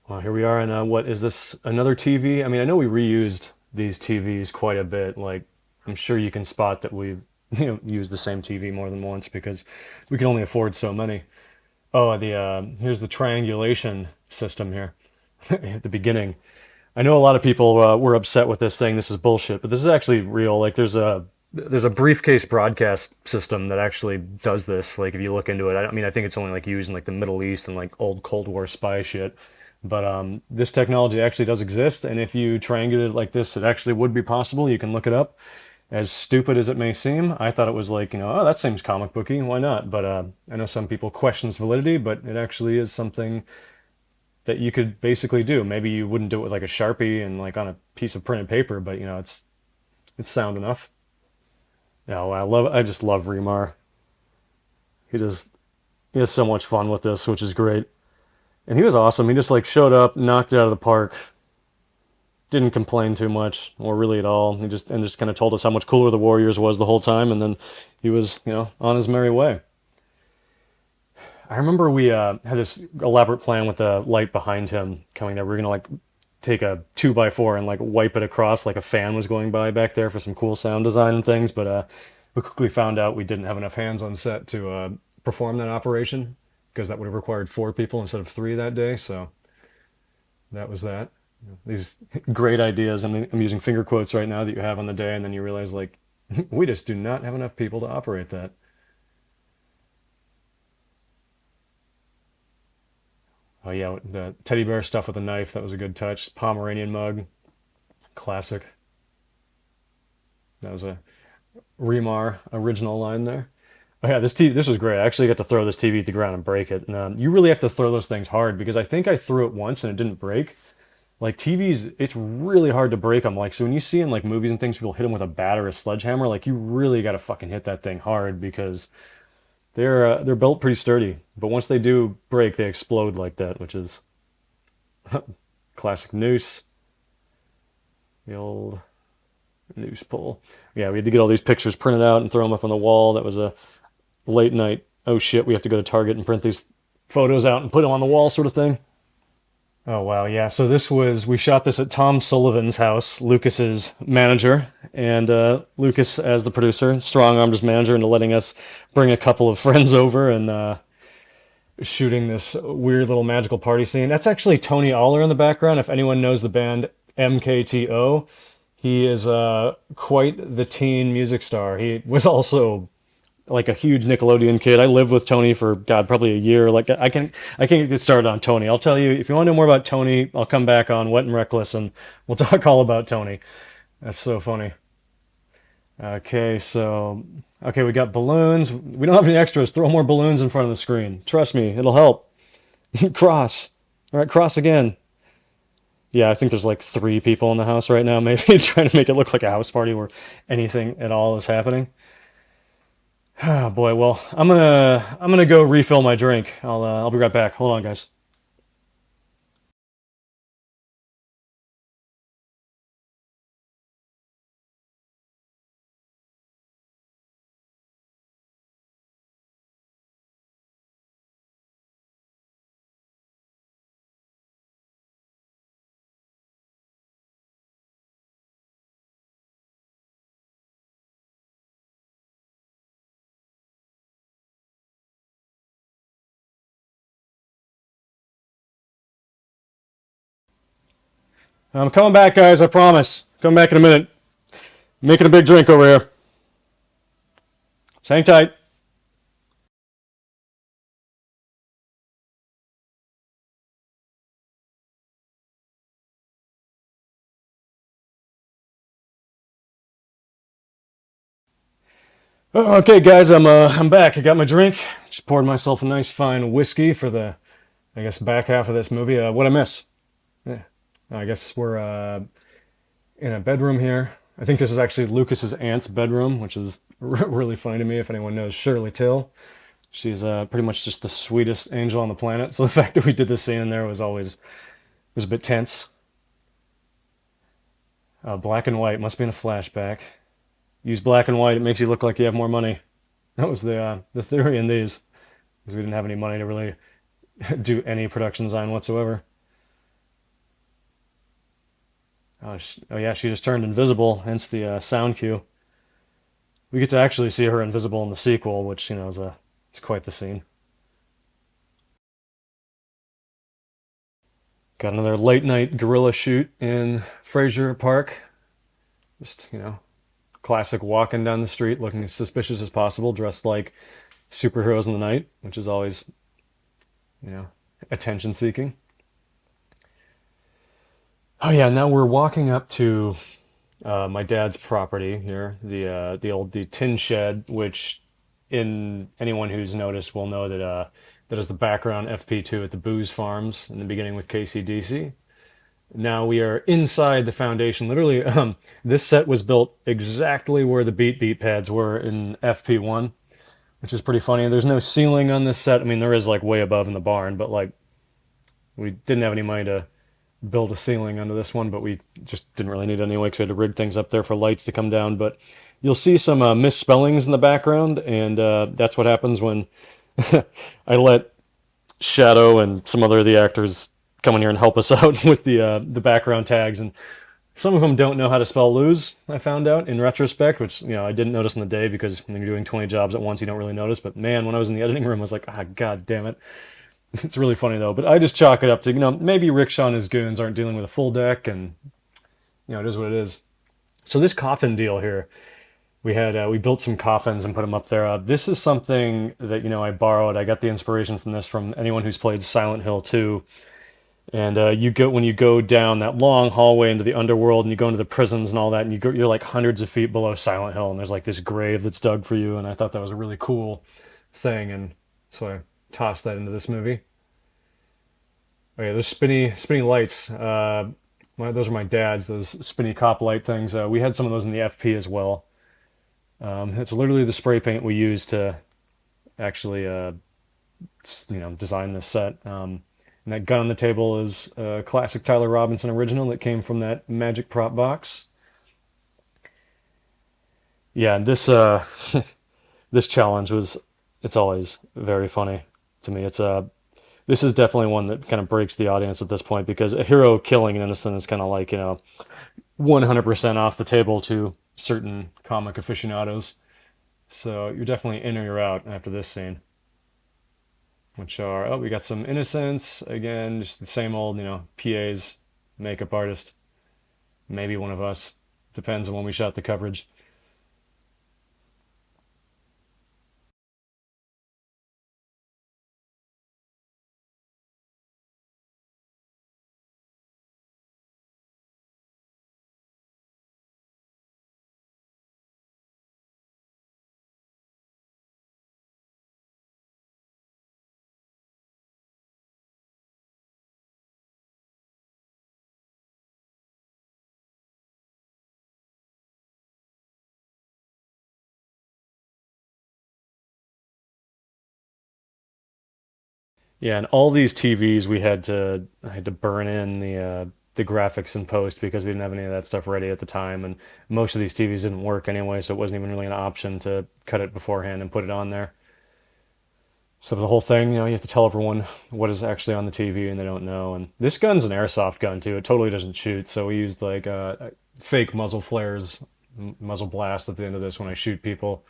Well, here we are, and what is this? Another TV? I mean, I know we reused these TVs quite a bit. Like, I'm sure you can spot that we've used the same TV more than once because we can only afford so many. Oh, the here's the triangulation system here at the beginning. I know a lot of people were upset with this, saying this is bullshit, but this is actually real. Like, there's a briefcase broadcast system that actually does this. Like, if you look into it, I mean, I think it's only like used in like the Middle East and like old Cold War spy shit. But this technology actually does exist, and if you triangulate it like this, it actually would be possible. You can look it up. As stupid as it may seem, I thought it was like, oh, that seems comic booky. Why not? But I know some people question its validity, but it actually is something that you could basically do. Maybe you wouldn't do it with like a Sharpie and like on a piece of printed paper, but it's sound enough. Yeah, well, I just love Remar. He just he has so much fun with this, which is great. And he was awesome. He just like showed up, knocked it out of the park, didn't complain too much or really at all. He just kind of told us how much cooler the Warriors was the whole time, and then he was on his merry way. I remember we had this elaborate plan with the light behind him coming there. We were gonna like take a 2x4 and like wipe it across like a fan was going by back there for some cool sound design and things, but we quickly found out we didn't have enough hands on set to perform that operation because that would have required 4 people instead of 3 that day. So that was that. These great ideas. I'm using finger quotes right now that you have on the day, and then you realize like we just do not have enough people to operate that. Oh yeah, the teddy bear stuff with a knife, that was a good touch. Pomeranian mug, classic. That was a Remar original line there. Oh yeah, this was great. I actually got to throw this TV at the ground and break it. And you really have to throw those things hard because I think I threw it once and it didn't break. Like TVs, it's really hard to break them. Like so when you see in like movies and things, people hit them with a bat or a sledgehammer. Like you really got to fucking hit that thing hard because they're built pretty sturdy. But once they do break, they explode like that, which is classic noose. The old noose pull. Yeah, we had to get all these pictures printed out and throw them up on the wall. That was a late night. Oh shit, we have to go to Target and print these photos out and put them on the wall, sort of thing. Oh wow, yeah. So we shot this at Tom Sullivan's house, Lucas's manager, and Lucas as the producer, strong armed his manager into letting us bring a couple of friends over and shooting this weird little magical party scene. That's actually Tony Aller in the background. If anyone knows the band MKTO, he is quite the teen music star. He was also like a huge Nickelodeon kid. I lived with Tony for God, probably a year. Like I can't get started on Tony. I'll tell you if you want to know more about Tony, I'll come back on Wet and Reckless and we'll talk all about Tony. That's so funny. Okay, we got balloons. We don't have any extras. Throw more balloons in front of the screen. Trust me, it'll help. Cross. All right, cross again. Yeah, I think there's like 3 people in the house right now, maybe trying to make it look like a house party where anything at all is happening. Oh boy, well, I'm gonna go refill my drink. I'll be right back. Hold on, guys. I'm coming back, guys. I promise. Coming back in a minute. Making a big drink over here. Hang tight. Oh, okay, guys, I'm back. I got my drink. Just poured myself a nice fine whiskey for the I guess back half of this movie. What I miss? Yeah. I guess we're in a bedroom here. I think this is actually Lucas's aunt's bedroom, which is really funny to me. If anyone knows Shirley Till, she's pretty much just the sweetest angel on the planet. So the fact that we did this scene in there was a bit tense. Black and white must be in a flashback. Use black and white; it makes you look like you have more money. That was the theory in these, because we didn't have any money to really do any production design whatsoever. Oh yeah, she just turned invisible, hence the sound cue. We get to actually see her invisible in the sequel, which is quite the scene. Got another late night gorilla shoot in Fraser Park. Just classic walking down the street, looking as suspicious as possible, dressed like superheroes in the night, which is always you know attention seeking. Oh yeah, now we're walking up to my dad's property here, the tin shed, which in anyone who's noticed will know that that is the background FP2 at the Booze Farms in the beginning with KCDC. Now we are inside the foundation. Literally, this set was built exactly where the beat pads were in FP1, which is pretty funny. There's no ceiling on this set. I mean, there is like way above in the barn, but like we didn't have any money to build a ceiling under this one, but we just didn't really need it anyway because we had to rig things up there for lights to come down. But you'll see some misspellings in the background, and that's what happens when I let Shadow and some other of the actors come in here and help us out with the background tags. And some of them don't know how to spell lose. I found out in retrospect, which I didn't notice in the day because when you're doing 20 jobs at once, you don't really notice. But man, when I was in the editing room, I was like, ah, god damn it. It's really funny though. But I just chalk it up to maybe Rickshaw and his goons aren't dealing with a full deck, and it is what it is. So this coffin deal here, we built some coffins and put them up there. This is something that I borrowed. I got the inspiration from this from anyone who's played Silent Hill 2. And when you go down that long hallway into the underworld, and you go into the prisons and all that, and you're like hundreds of feet below Silent Hill, and there's like this grave that's dug for you. And I thought that was a really cool thing, and so I tossed that into this movie. Oh yeah, those spinny lights. Those are my dad's. Those spinny cop light things. We had some of those in the FP as well. It's literally the spray paint we used to actually, design this set. And that gun on the table is a classic Tyler Robinson original that came from that magic prop box. Yeah, and this this challenge it's always very funny to me. This is definitely one that kind of breaks the audience at this point because a hero killing an innocent is kind of like 100% off the table to certain comic aficionados. So you're definitely in or you're out after this scene. Which are, we got some innocents again, just the same old, PAs, makeup artist, maybe one of us. Depends on when we shot the coverage. Yeah, and all these TVs I had to burn in the graphics in post because we didn't have any of that stuff ready at the time, and most of these TVs didn't work anyway, so it wasn't even really an option to cut it beforehand and put it on there. So the whole thing, you have to tell everyone what is actually on the TV, and they don't know. And this gun's an airsoft gun too; it totally doesn't shoot. So we used like fake muzzle flares, muzzle blast at the end of this when I shoot people.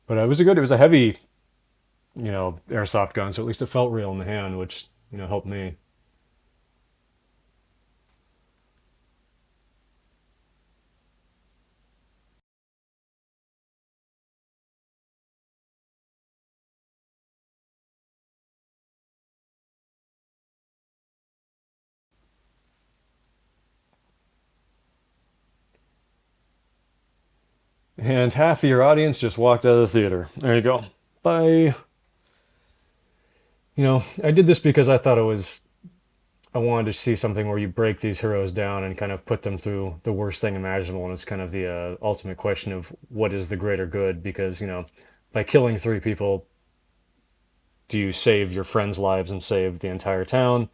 But it was a heavy, airsoft gun, so at least it felt real in the hand, which helped me. And half of your audience just walked out of the theater. There you go. Bye. I did this because I wanted to see something where you break these heroes down and kind of put them through the worst thing imaginable. And it's kind of the ultimate question of what is the greater good? Because, by killing three people, do you save your friends' lives and save the entire town?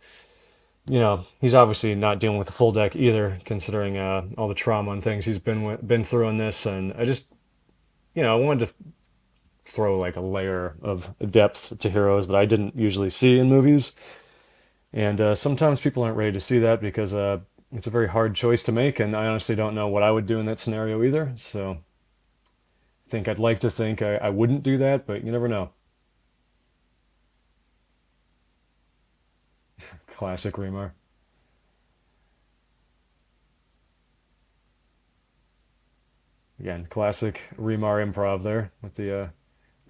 He's obviously not dealing with the full deck either, considering all the trauma and things he's been through in this. And I wanted to throw like a layer of depth to heroes that I didn't usually see in movies. And sometimes people aren't ready to see that because it's a very hard choice to make, and I honestly don't know what I would do in that scenario either. So I'd like to think I wouldn't do that, but you never know. Classic Remar. Again, classic Remar improv there with the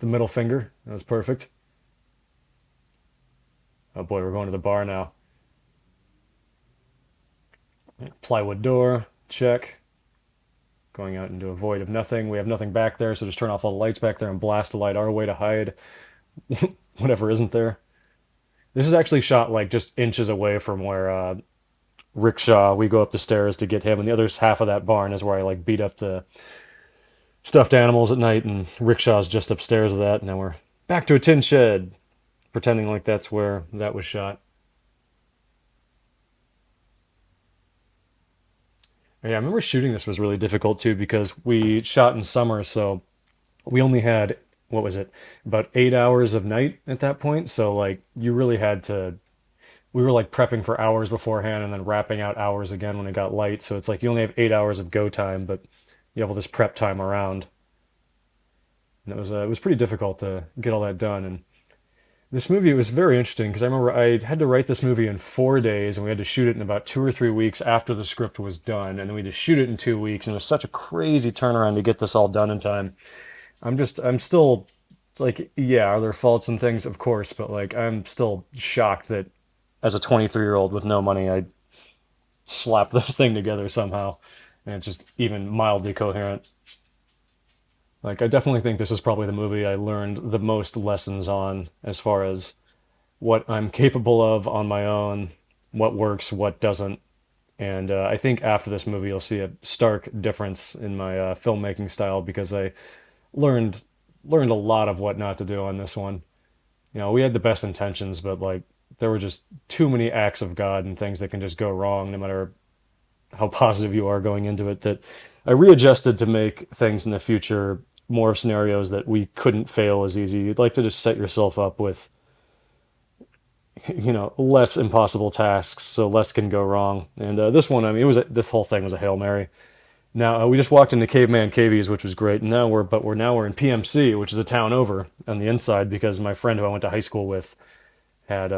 middle finger. That was perfect. Oh boy, we're going to the bar now. Plywood door, check. Going out into a void of nothing. We have nothing back there, so just turn off all the lights back there and blast the light our way to hide whatever isn't there. This is actually shot like just inches away from where Rickshaw, we go up the stairs to get him, and the other half of that barn is where I like beat up the stuffed animals at night, and Rickshaw's just upstairs of that, and now we're back to a tin shed, pretending like that's where that was shot. Yeah, I remember shooting this was really difficult too because we shot in summer, so we only had, what was it, about 8 hours of night at that point. So like you really had to, we were like prepping for hours beforehand and then wrapping out hours again when it got light. So it's like you only have 8 hours of go time, but you have all this prep time around. And it was pretty difficult to get all that done. And this movie was very interesting because I remember I had to write this movie in 4 days and we had to shoot it in about 2 or 3 weeks after the script was done. And then we had to shoot it in 2 weeks. And it was such a crazy turnaround to get this all done in time. I'm still like, yeah, are there faults and things? Of course. But like, I'm still shocked that as a 23-year-old with no money, I slapped this thing together somehow. And it's just even mildly coherent. Like, I definitely think this is probably the movie I learned the most lessons on as far as what I'm capable of on my own, what works, what doesn't. And I think after this movie, you'll see a stark difference in my filmmaking style because I learned learned a lot of what not to do on this one. You know, we had the best intentions, but like there were just too many acts of God and things that can just go wrong, no matter how positive you are going into it. That I readjusted to make things in the future more of scenarios that we couldn't fail as easy. You'd like to just set yourself up with less impossible tasks so less can go wrong. And this one, I mean, this whole thing was a Hail Mary. Now we just walked into Caveman Cavies, which was great. And now we're in PMC, which is a town over on the inside because my friend who I went to high school with had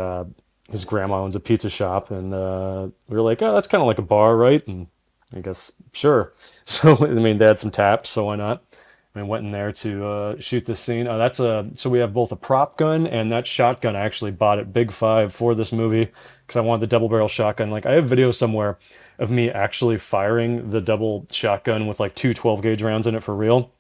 his grandma owns a pizza shop, and we were like, oh, that's kind of like a bar, right? And I guess sure. So I mean, they had some taps, so why not? And went in there to shoot this scene. So we have both a prop gun and that shotgun. I actually bought at Big Five for this movie because I wanted the double barrel shotgun. Like I have video somewhere of me actually firing the double shotgun with like two 12 gauge rounds in it for real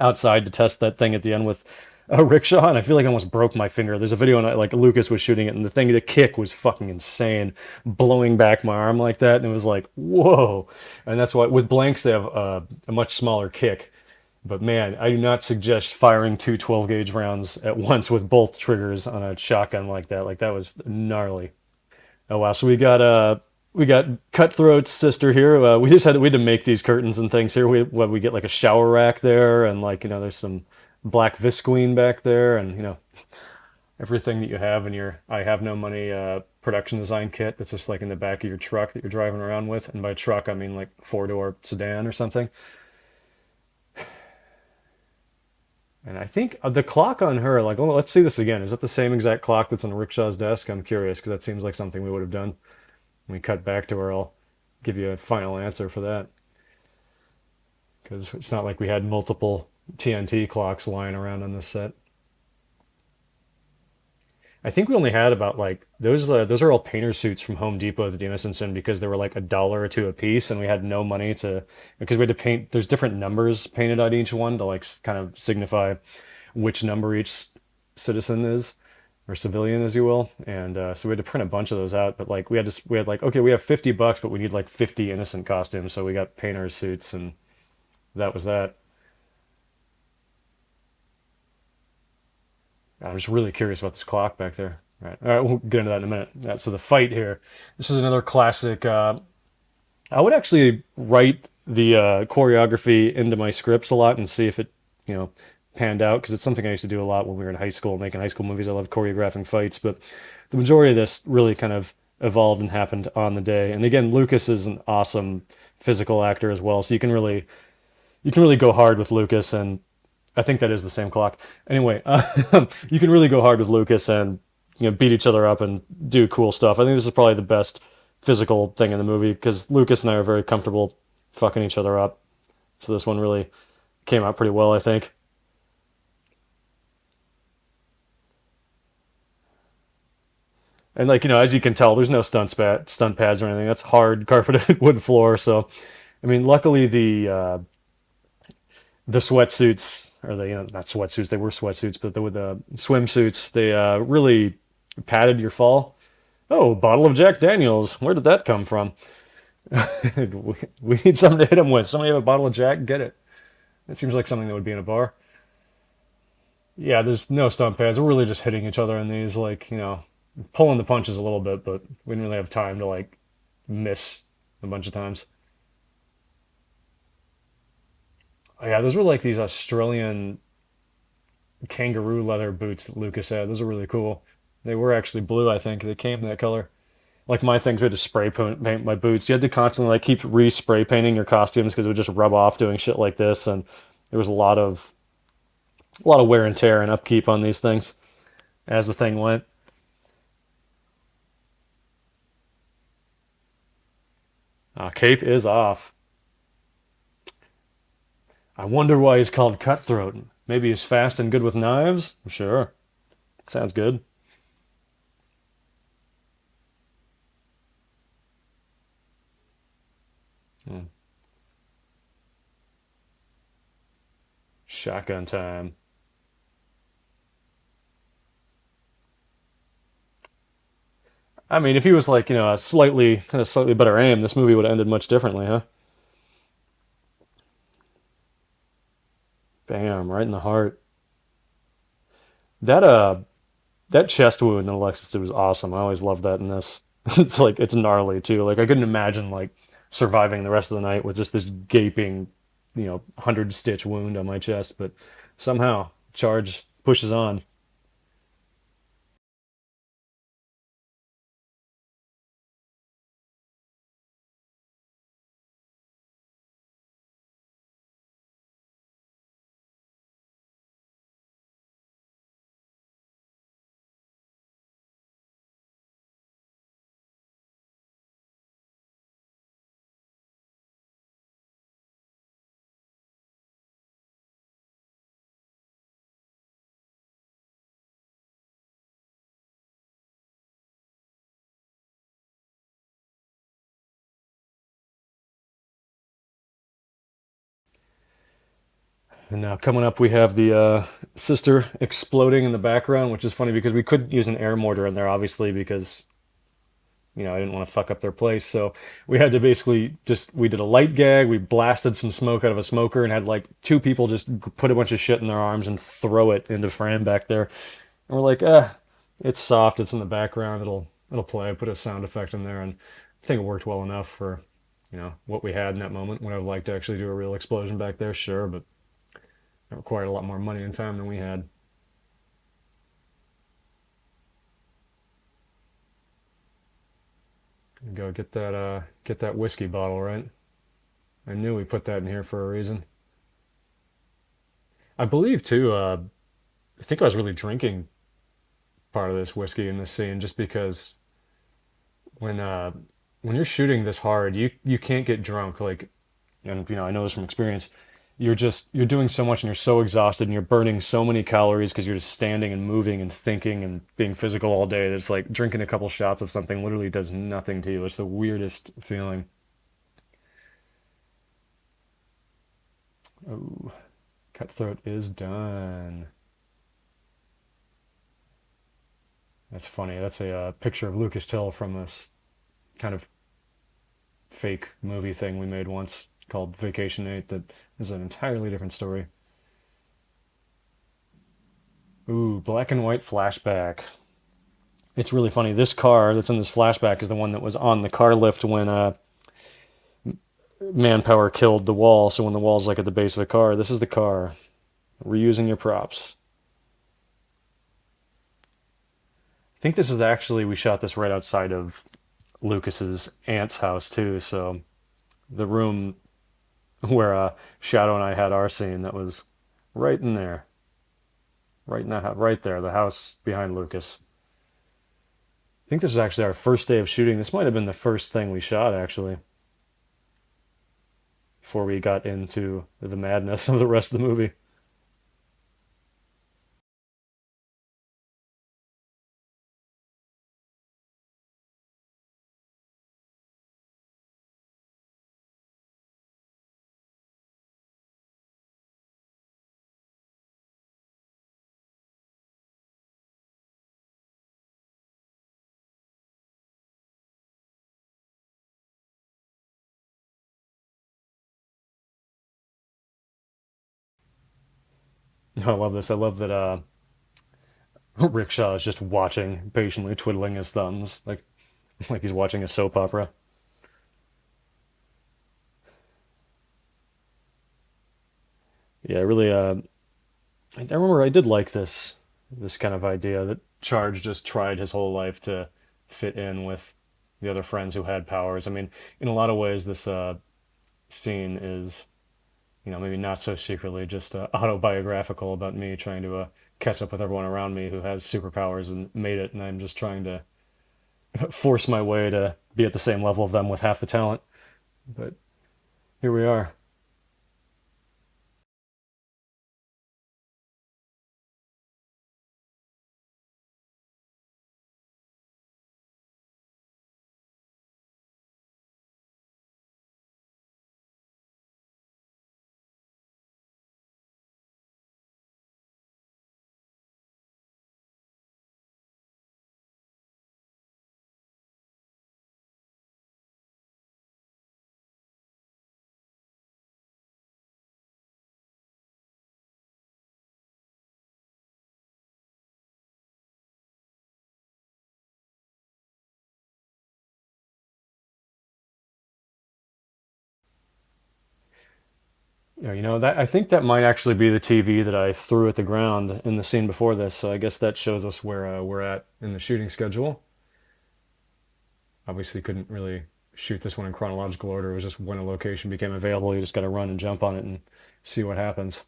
outside to test that thing at the end with a rickshaw, and I feel like I almost broke my finger. There's a video and like Lucas was shooting it, and the kick was fucking insane, blowing back my arm like that, and it was like whoa. And that's why with blanks they have a much smaller kick. But man, I do not suggest firing two 12 gauge rounds at once with both triggers on a shotgun like that. Like that was gnarly. Oh wow! So we got Cutthroat's sister here. We had to make these curtains and things here. We get like a shower rack there, and like there's some black visqueen back there, and everything that you have in your I have no money production design kit. That's just like in the back of your truck that you're driving around with. And by truck I mean like four-door sedan or something. And I think the clock on her, like, oh, let's see this again. Is that the same exact clock that's on Rickshaw's desk? I'm curious because that seems like something we would have done. When we cut back to her, I'll give you a final answer for that. Because it's not like we had multiple TNT clocks lying around on this set. I think we only had about like those are all painter suits from Home Depot that the Innocents in because they were like $1 or $2 a piece, and we had no money to because we had to paint. There's different numbers painted on each one to like kind of signify which number each citizen is or civilian, as you will. And so we had to print a bunch of those out. But like we had like okay, we have $50, but we need like 50 innocent costumes, so we got painter suits, and that was that. I'm just really curious about this clock back there. All right, we'll get into that in a minute. So the fight here. This is another classic. I would actually write the choreography into my scripts a lot and see if it, you know, panned out because it's something I used to do a lot when we were in high school making high school movies. I love choreographing fights, but the majority of this really kind of evolved and happened on the day. And again, Lucas is an awesome physical actor as well, so you can really go hard with Lucas, and I think that is the same clock. Anyway, you can really go hard with Lucas and beat each other up and do cool stuff. I think this is probably the best physical thing in the movie because Lucas and I are very comfortable fucking each other up. So this one really came out pretty well, I think. And like, as you can tell, there's no stunt pads or anything. That's hard carpeted wood floor. So, I mean, luckily the sweatsuits, or the, not sweatsuits, they were sweatsuits, but the swimsuits, they really padded your fall. Oh, bottle of Jack Daniels. Where did that come from? We need something to hit him with. Somebody have a bottle of Jack? Get it. It seems like something that would be in a bar. Yeah, there's no stunt pads. We're really just hitting each other in these, like, pulling the punches a little bit, but we didn't really have time to, like, miss a bunch of times. Oh, yeah, those were like these Australian kangaroo leather boots that Lucas had. Those are really cool. They were actually blue, I think. They came in that color. Like my things, we had to paint my boots. You had to constantly like keep re-spray painting your costumes because it would just rub off doing shit like this, and there was a lot of wear and tear and upkeep on these things as the thing went. Cape is off. I wonder why he's called Cutthroat. Maybe he's fast and good with knives? Sure. Sounds good. Hmm. Shotgun time. I mean, if he was like, a slightly better aim, this movie would have ended much differently, huh? Bam, right in the heart. That that chest wound that Alexis did was awesome. I always loved that in this. It's like it's gnarly too. Like I couldn't imagine like surviving the rest of the night with just this gaping, 100 stitch wound on my chest, but somehow charge pushes on. And now coming up, we have the sister exploding in the background, which is funny because we couldn't use an air mortar in there, obviously, because I didn't want to fuck up their place. So we had to basically we did a light gag. We blasted some smoke out of a smoker and had like two people just put a bunch of shit in their arms and throw it into frame back there. And we're like, it's soft. It's in the background. It'll play. Put a sound effect in there, and I think it worked well enough for what we had in that moment. Would I have liked to actually do a real explosion back there? Sure, but it required a lot more money and time than we had. Go get that whiskey bottle, right? I knew we put that in here for a reason. I believe too. I think I was really drinking part of this whiskey in this scene, just because when uh, when you're shooting this hard, you can't get drunk. Like, and I know this from experience. You're doing so much and you're so exhausted and you're burning so many calories because you're just standing and moving and thinking and being physical all day. That it's like drinking a couple shots of something literally does nothing to you. It's the weirdest feeling. Oh, Cutthroat is done. That's funny. That's a picture of Lucas Till from this kind of fake movie thing we made once called Vacation 8 that is an entirely different story. Ooh, black and white flashback. It's really funny. This car that's in this flashback is the one that was on the car lift when Manpower killed the wall. So when the wall's like at the base of a car, this is the car. Reusing your props. I think this is actually, we shot this right outside of Lucas's aunt's house too. So the room where Shadow and I had our scene, that was right in there, right in that, right there, the house behind Lucas. I think this is actually our first day of shooting. This might have been the first thing we shot actually, before we got into the madness of the rest of the movie. I love this. I love that Rickshaw is just watching, patiently twiddling his thumbs, like he's watching a soap opera. Yeah, really. I remember I did like this kind of idea that Charge just tried his whole life to fit in with the other friends who had powers. I mean, in a lot of ways, this scene is, maybe not so secretly just autobiographical about me trying to catch up with everyone around me who has superpowers and made it, and I'm just trying to force my way to be at the same level of them with half the talent. But here we are. Yeah, that I think that might actually be the TV that I threw at the ground in the scene before this. So I guess that shows us where we're at in the shooting schedule. Obviously, couldn't really shoot this one in chronological order. It was just when a location became available, you just got to run and jump on it and see what happens.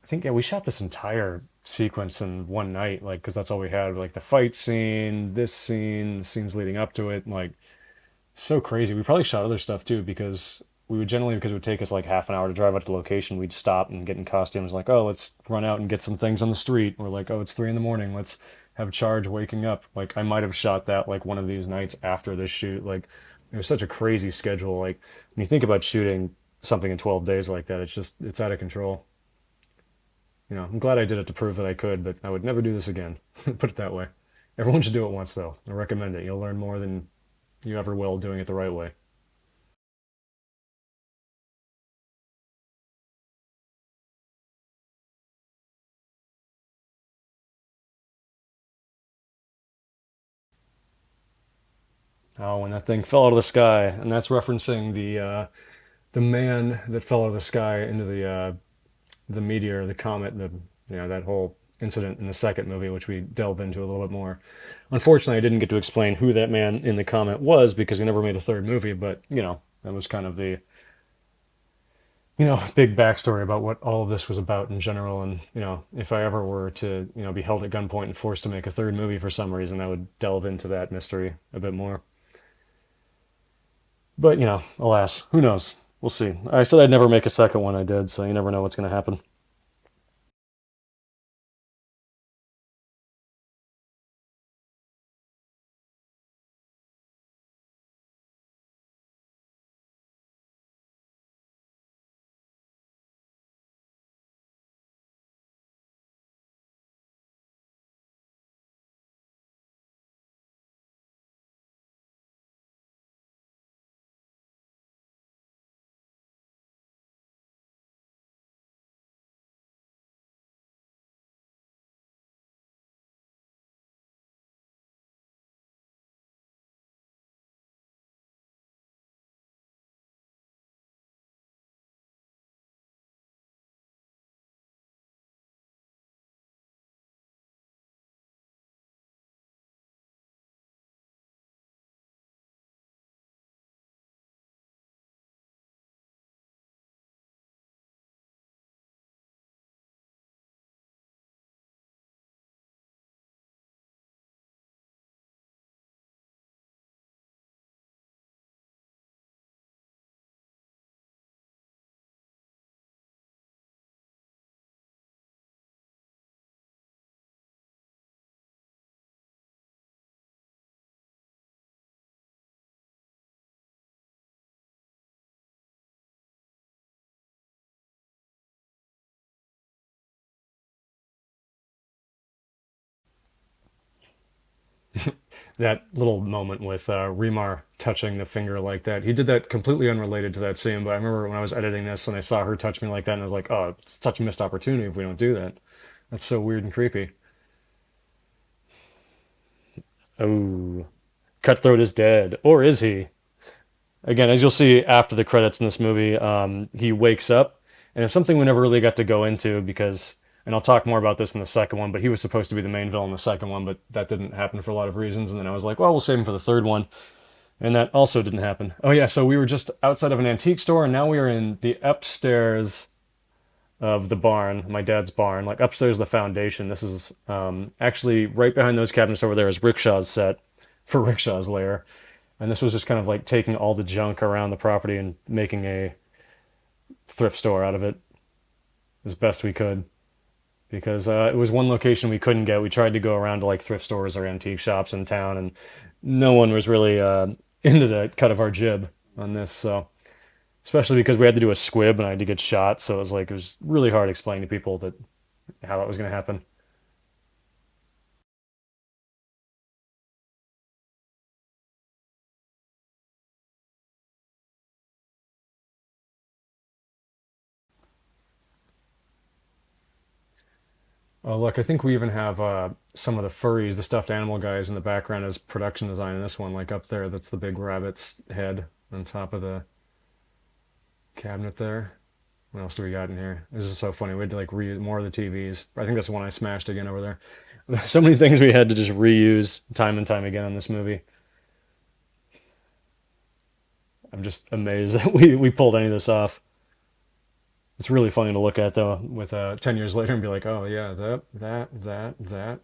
I think, yeah, we shot this entire sequence in one night, like because that's all we had. Like the fight scene, this scene, the scenes leading up to it, like so crazy. We probably shot other stuff too because we would generally, because it would take us like half an hour to drive out to the location, we'd stop and get in costumes. Like, oh, let's run out and get some things on the street. Or like, oh, it's 3 in the morning. Let's have Charge waking up. Like, I might have shot that like one of these nights after this shoot. Like, it was such a crazy schedule. Like, when you think about shooting something in 12 days like that, it's out of control. I'm glad I did it to prove that I could, but I would never do this again. Put it that way. Everyone should do it once, though. I recommend it. You'll learn more than you ever will doing it the right way. Oh, when that thing fell out of the sky, and that's referencing the man that fell out of the sky into the meteor, the comet, that whole incident in the second movie, which we delve into a little bit more. Unfortunately, I didn't get to explain who that man in the comet was because we never made a third movie, but that was kind of the big backstory about what all of this was about in general. And, if I ever were to, be held at gunpoint and forced to make a third movie for some reason, I would delve into that mystery a bit more. But, alas, who knows? We'll see. I said I'd never make a second one. I did, so you never know what's going to happen. That little moment with Remar touching the finger like that. He did that completely unrelated to that scene, but I remember when I was editing this and I saw her touch me like that, and I was like, oh, it's such a missed opportunity if we don't do that. That's so weird and creepy. Oh, Cutthroat is dead. Or is he? Again, as you'll see after the credits in this movie, he wakes up, and it's something we never really got to go into because, and I'll talk more about this in the second one, but he was supposed to be the main villain in the second one, but that didn't happen for a lot of reasons, and then I was like, well, we'll save him for the third one, and that also didn't happen. Oh yeah, so we were just outside of an antique store, and now we are in the upstairs of the barn, my dad's barn, like upstairs of the foundation. This is actually right behind those cabinets over there is Rickshaw's set for Rickshaw's lair. And this was just kind of like taking all the junk around the property and making a thrift store out of it as best we could. Because it was one location we couldn't get. We tried to go around to like thrift stores or antique shops in town, and no one was really into the cut of our jib on this. So, especially because we had to do a squib and I had to get shot. So it was really hard explaining to people that how that was going to happen. Oh, look, I think we even have some of the furries, the stuffed animal guys in the background as production design in this one. Like up there, that's the big rabbit's head on top of the cabinet there. What else do we got in here? This is so funny. We had to like reuse more of the TVs. I think that's the one I smashed again over there. So many things we had to just reuse time and time again in this movie. I'm just amazed that we pulled any of this off. It's really funny to look at though, with 10 years later and be like, oh yeah, that.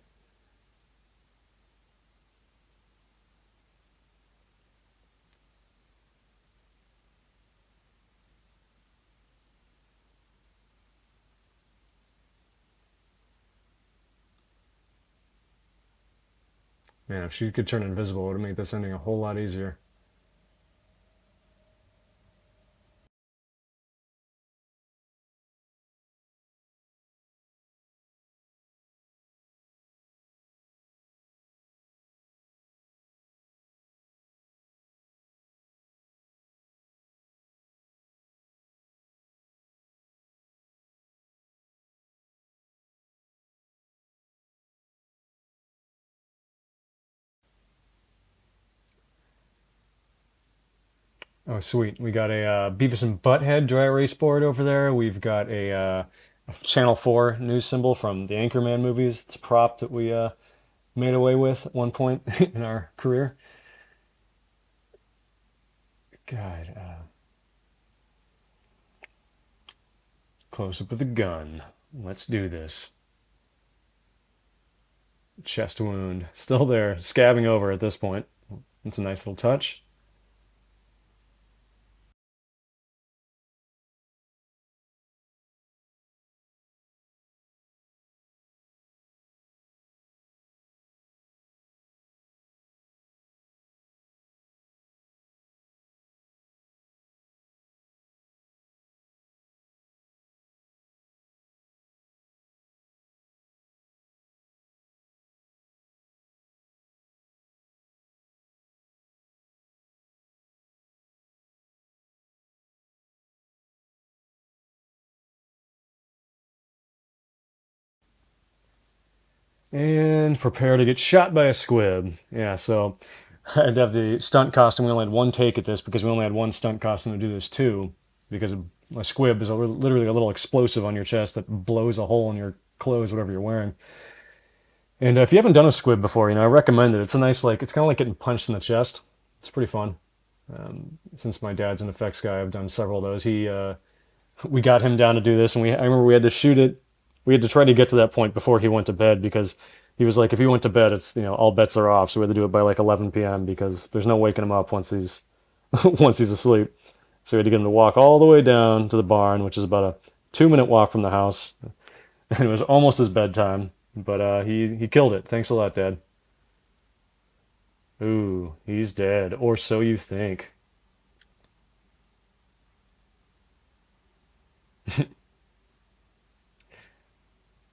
Man, if she could turn invisible, it would have made this ending a whole lot easier. Oh, sweet. We got a Beavis and Butthead dry erase board over there. We've got a Channel 4 news symbol from the Anchorman movies. It's a prop that we made away with at one point in our career. God, close up of the gun. Let's do this. Chest wound. Still there, scabbing over at this point. It's a nice little touch. And prepare to get shot by a squib. Yeah, so I'd have the stunt costume. We only had one take at this because we only had one stunt costume to do this too. Because a squib is literally a little explosive on your chest that blows a hole in your clothes, whatever you're wearing. And if you haven't done a squib before, I recommend it. It's a nice, like, it's kind of like getting punched in the chest. It's pretty fun. Since my dad's an effects guy, I've done several of those. We got him down to do this, and I remember we had to shoot it. We had to try to get to that point before he went to bed because he was like, if he went to bed, it's all bets are off. So we had to do it by like 11 p.m. because there's no waking him up once he's once he's asleep. So we had to get him to walk all the way down to the barn, which is about a 2 minute walk from the house, and it was almost his bedtime. But he killed it. Thanks a lot, Dad. Ooh, he's dead, or so you think.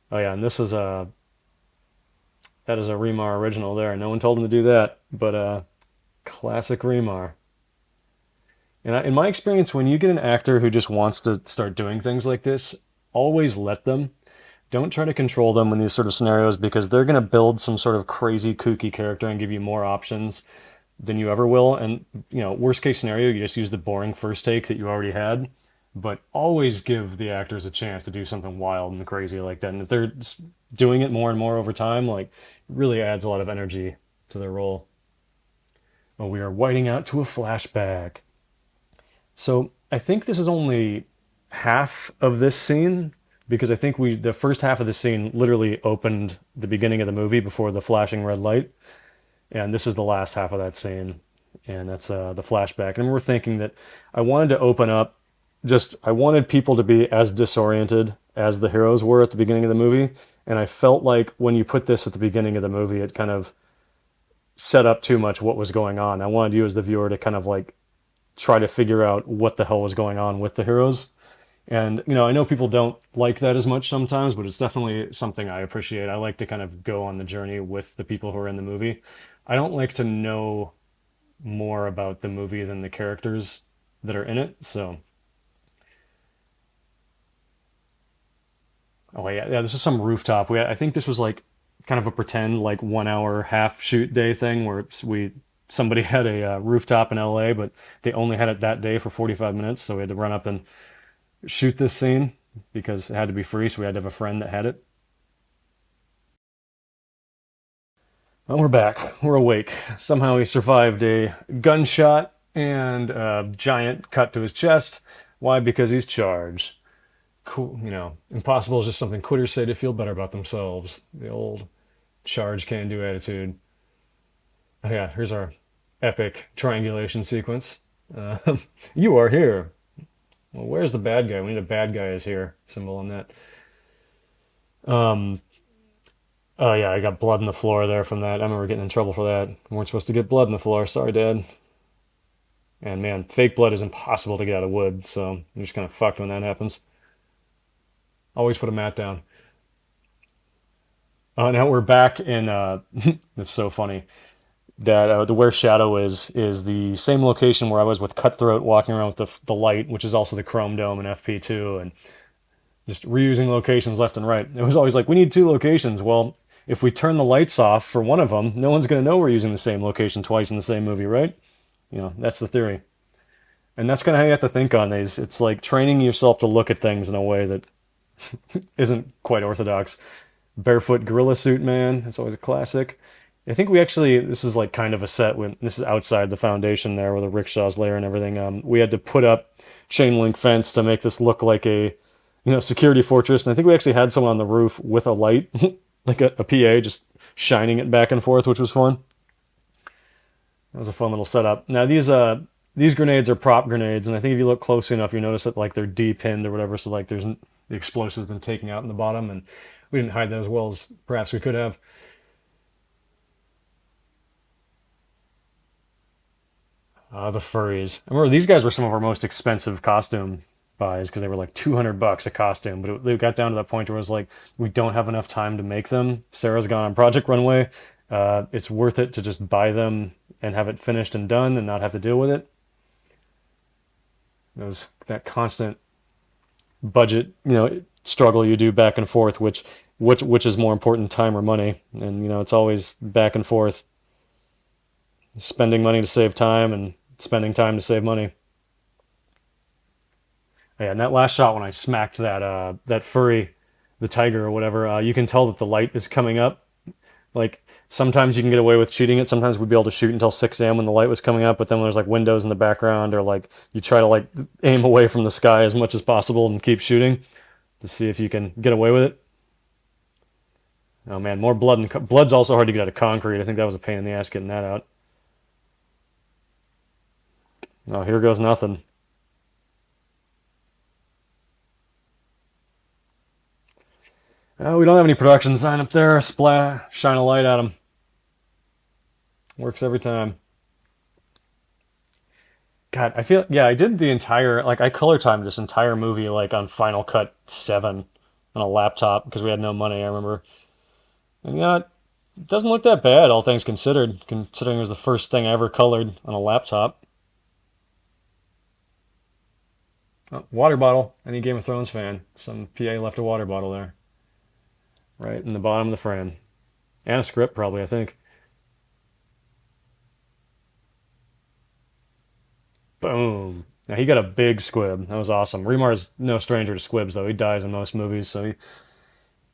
Oh yeah, and this is That is a Remar original there. No one told him to do that, but classic Remar. And in my experience, when you get an actor who just wants to start doing things like this, always let them. Don't try to control them in these sort of scenarios because they're going to build some sort of crazy, kooky character and give you more options than you ever will. And, worst case scenario, you just use the boring first take that you already had. But always give the actors a chance to do something wild and crazy like that. And if they're doing it more and more over time, like, it really adds a lot of energy to their role. Oh, we are whiting out to a flashback. So I think this is only half of this scene because I think the first half of the scene literally opened the beginning of the movie before the flashing red light, and this is the last half of that scene, and that's the flashback. And I remember thinking that I wanted to open up, just I wanted people to be as disoriented as the heroes were at the beginning of the movie, and I felt like when you put this at the beginning of the movie, it kind of set up too much what was going on. I wanted you as the viewer to kind of like try to figure out what the hell was going on with the heroes. And, I know people don't like that as much sometimes, but it's definitely something I appreciate. I like to kind of go on the journey with the people who are in the movie. I don't like to know more about the movie than the characters that are in it. So, oh yeah, this is some rooftop. I think this was like kind of a pretend like 1 hour half shoot day thing where somebody had a rooftop in LA, but they only had it that day for 45 minutes, so we had to run up and shoot this scene because it had to be free, so we had to have a friend that had it. Well, we're back. We're awake. Somehow he survived a gunshot and a giant cut to his chest. Why? Because he's charged. Cool. Impossible is just something quitters say to feel better about themselves. The old charge can do attitude. Oh yeah, here's our epic triangulation sequence. Uh, you are here. Well, where's the bad guy? We need a bad guy is here symbol on that. Um, oh yeah, I got blood in the floor there from that. I remember getting in trouble for that. We weren't supposed to get blood in the floor. Sorry, Dad. And man, fake blood is impossible to get out of wood, so you're just kind of fucked when that happens. Always put a mat down. Now we're back in. That's so funny. That the where Shadow is the same location where I was with Cutthroat walking around with the light, which is also the Chrome Dome in FP2, and just reusing locations left and right. It was always like, we need two locations. Well, if we turn the lights off for one of them, no one's going to know we're using the same location twice in the same movie, right? That's the theory. And that's kind of how you have to think on these. It's like training yourself to look at things in a way that isn't quite orthodox. Barefoot gorilla suit man, that's always a classic. I think this is like kind of a set when this is outside the foundation there where the rickshaw's lair and everything. We had to put up chain link fence to make this look like a, security fortress. And I think we actually had someone on the roof with a light, like a PA, just shining it back and forth, which was fun. That was a fun little setup. Now these grenades are prop grenades, and I think if you look closely enough, you notice that like they're depinned or whatever. So like the explosive's been taken out in the bottom, and we didn't hide that as well as perhaps we could have. The furries. I remember these guys were some of our most expensive costume buys because they were like $200 a costume. But they got down to that point where it was like, we don't have enough time to make them. Sarah's gone on Project Runway. It's worth it to just buy them and have it finished and done and not have to deal with it. It was that constant budget, struggle you do back and forth, which is more important, time or money. And it's always back and forth, spending money to save time and spending time to save money. Yeah, and that last shot when I smacked that furry, the tiger or whatever, you can tell that the light is coming up. Like sometimes you can get away with shooting it. Sometimes we'd be able to shoot until 6 a.m. when the light was coming up, but then when there's like windows in the background or like you try to like aim away from the sky as much as possible and keep shooting to see if you can get away with it. Oh man, more blood. Blood's also hard to get out of concrete. I think that was a pain in the ass getting that out. Oh, here goes nothing. Oh, we don't have any production sign up there. Splash, shine a light at them. Works every time. God, I feel, yeah, I did the entire, like, I color timed this entire movie, like, on Final Cut 7 on a laptop because we had no money, I remember. And It doesn't look that bad, all things considered, considering it was the first thing I ever colored on a laptop. Oh, water bottle. Any Game of Thrones fan? Some PA left a water bottle there, right in the bottom of the frame. And a script, probably, I think. Boom. Now he got a big squib. That was awesome. Remar's no stranger to squibs, though. He dies in most movies, so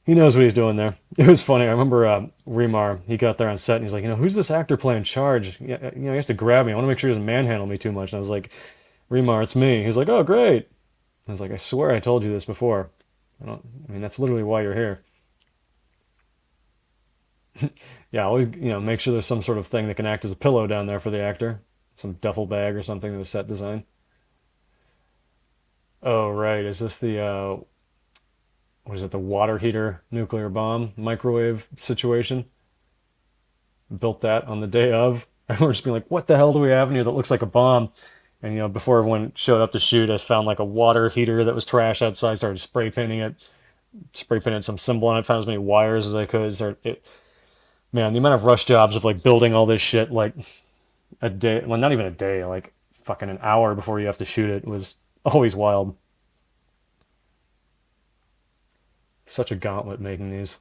he knows what he's doing there. It was funny. I remember Remar, he got there on set and he's like, who's this actor playing Charge? Yeah, he has to grab me. I want to make sure he doesn't manhandle me too much. And I was like, Remar, it's me. He's like, oh, great. I was like, I swear I told you this before. I mean, that's literally why you're here. Yeah, always, make sure there's some sort of thing that can act as a pillow down there for the actor. Some duffel bag or something to the set design. Oh, right. Is this the what is it, the water heater nuclear bomb microwave situation? Built that on the day of. I remember just being like, what the hell do we have in here that looks like a bomb? And before everyone showed up to shoot, I just found like a water heater that was trash outside, started spray painted some symbol on it, found as many wires as I could. Man, the amount of rush jobs of like building all this shit like a day, well, not even a day, like fucking an hour before you have to shoot it was always wild. Such a gauntlet making these.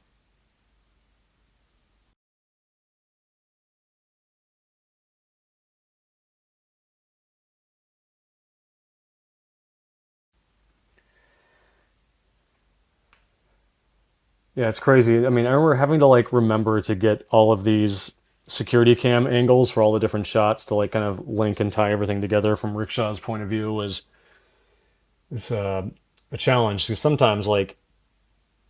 Yeah, it's crazy. I mean, I remember having to like remember to get all of these security cam angles for all the different shots to like kind of link and tie everything together from Rickshaw's point of view was a challenge because sometimes like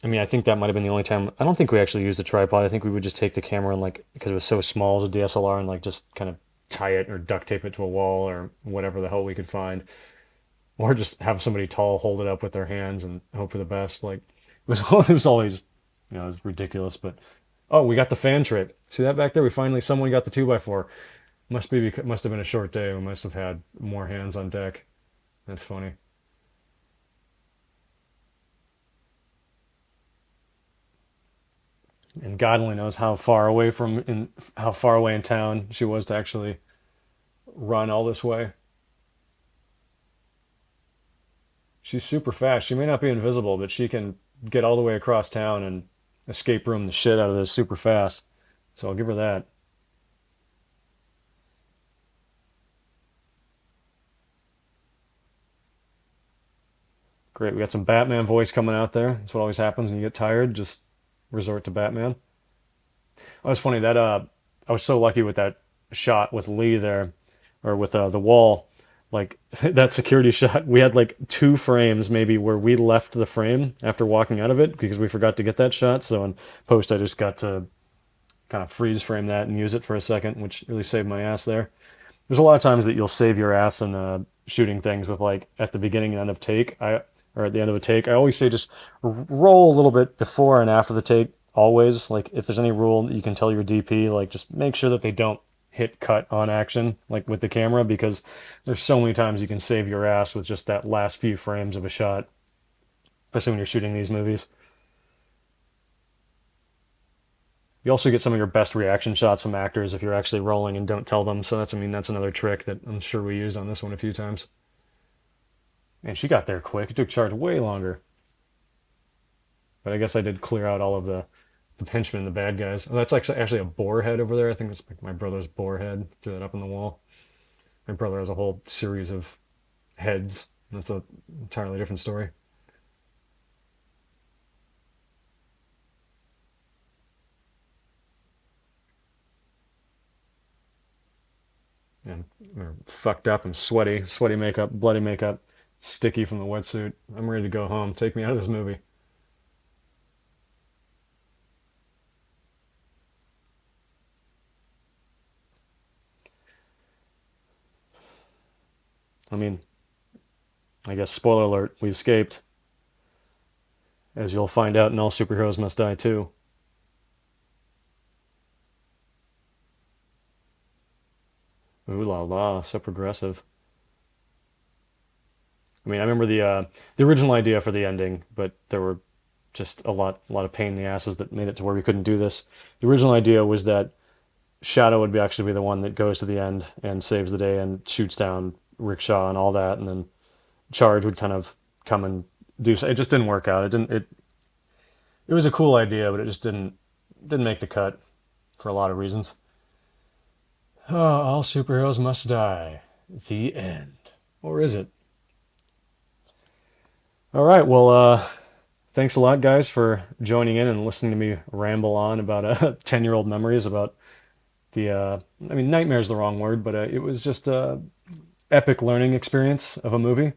I mean I think that might have been the only time I don't think we actually used a tripod. I think we would just take the camera and like because it was so small as a DSLR and like just kind of tie it or duct tape it to a wall or whatever the hell we could find or just have somebody tall hold it up with their hands and hope for the best. Like it was, it was always, it was ridiculous. But oh, we got the fan trick. See that back there? We finally someone got the two by four. Must have been a short day. We must have had more hands on deck. That's funny. And God only knows how far away in town she was to actually run all this way. She's super fast. She may not be invisible, but she can get all the way across town and escape room the shit out of this super fast. So I'll give her that. Great. We got some Batman voice coming out there. That's what always happens when you get tired. Just resort to Batman. Oh, it's funny that I was so lucky with that shot with Lee there, or with the wall. Like that security shot, we had like two frames maybe where we left the frame after walking out of it because we forgot to get that shot. So in post, I just got to kind of freeze frame that and use it for a second, which really saved my ass there. There's a lot of times that you'll save your ass in shooting things with like at the beginning and end of take. Or at the end of a take, I always say just roll a little bit before and after the take. Always, like if there's any rule you can tell your DP, like just make sure that they don't hit cut on action, like with the camera, because there's so many times you can save your ass with just that last few frames of a shot, especially when you're shooting these movies. You also get some of your best reaction shots from actors if you're actually rolling and don't tell them. So I mean, that's another trick that I'm sure we used on this one a few times. And she got there quick. It took Charge way longer. But I guess I did clear out all of the pinchmen, the bad guys. Oh, that's actually a boar head over there. I think it's like my brother's boar head. Threw that up on the wall. My brother has a whole series of heads. That's an entirely different story. And they're fucked up and sweaty makeup, bloody makeup, sticky from the wetsuit. I'm ready to go home. Take me out of this movie. I mean, I guess spoiler alert, we escaped, as you'll find out in All Superheroes Must Die too. Ooh la la, so progressive. I mean, I remember the original idea for the ending, but there were just a lot of pain in the asses that made it to where we couldn't do this. The original idea was that Shadow would be actually be the one that goes to the end and saves the day and shoots down Rickshaw and all that, and then Charge would kind of come and do so. It just didn't work out. It didn't. It was a cool idea, but it just didn't make the cut for a lot of reasons. Oh, all superheroes must die. The end. Or is it? All right. Well, thanks a lot, guys, for joining in and listening to me ramble on about 10-year-old memories about the. I mean, nightmare is the wrong word, but it was just a epic learning experience of a movie.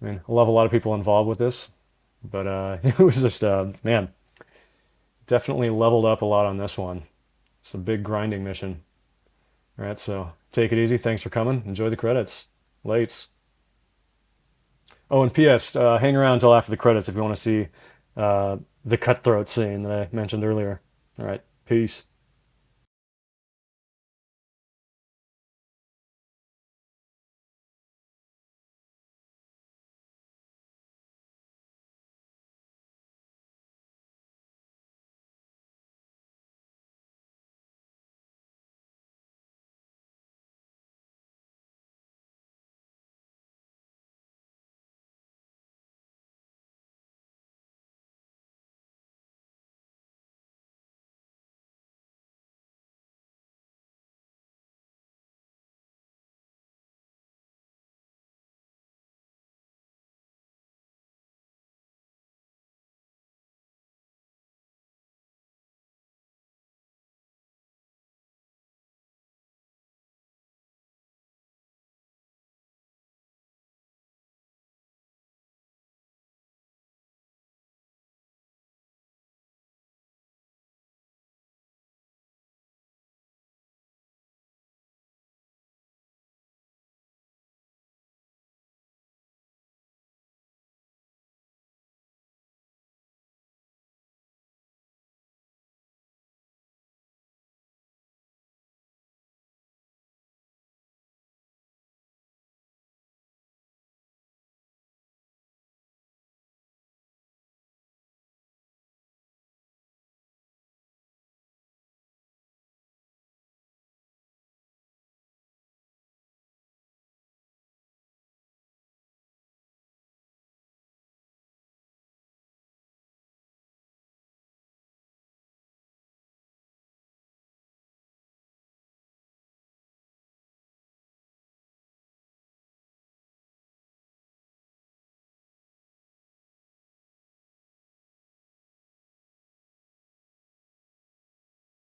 I mean, I love a lot of people involved with this, but it was just, man, definitely leveled up a lot on this one. It's a big grinding mission. All right, so take it easy. Thanks for coming. Enjoy the credits. Lates. Oh, and P.S. Hang around until after the credits if you want to see the cutthroat scene that I mentioned earlier. All right, peace.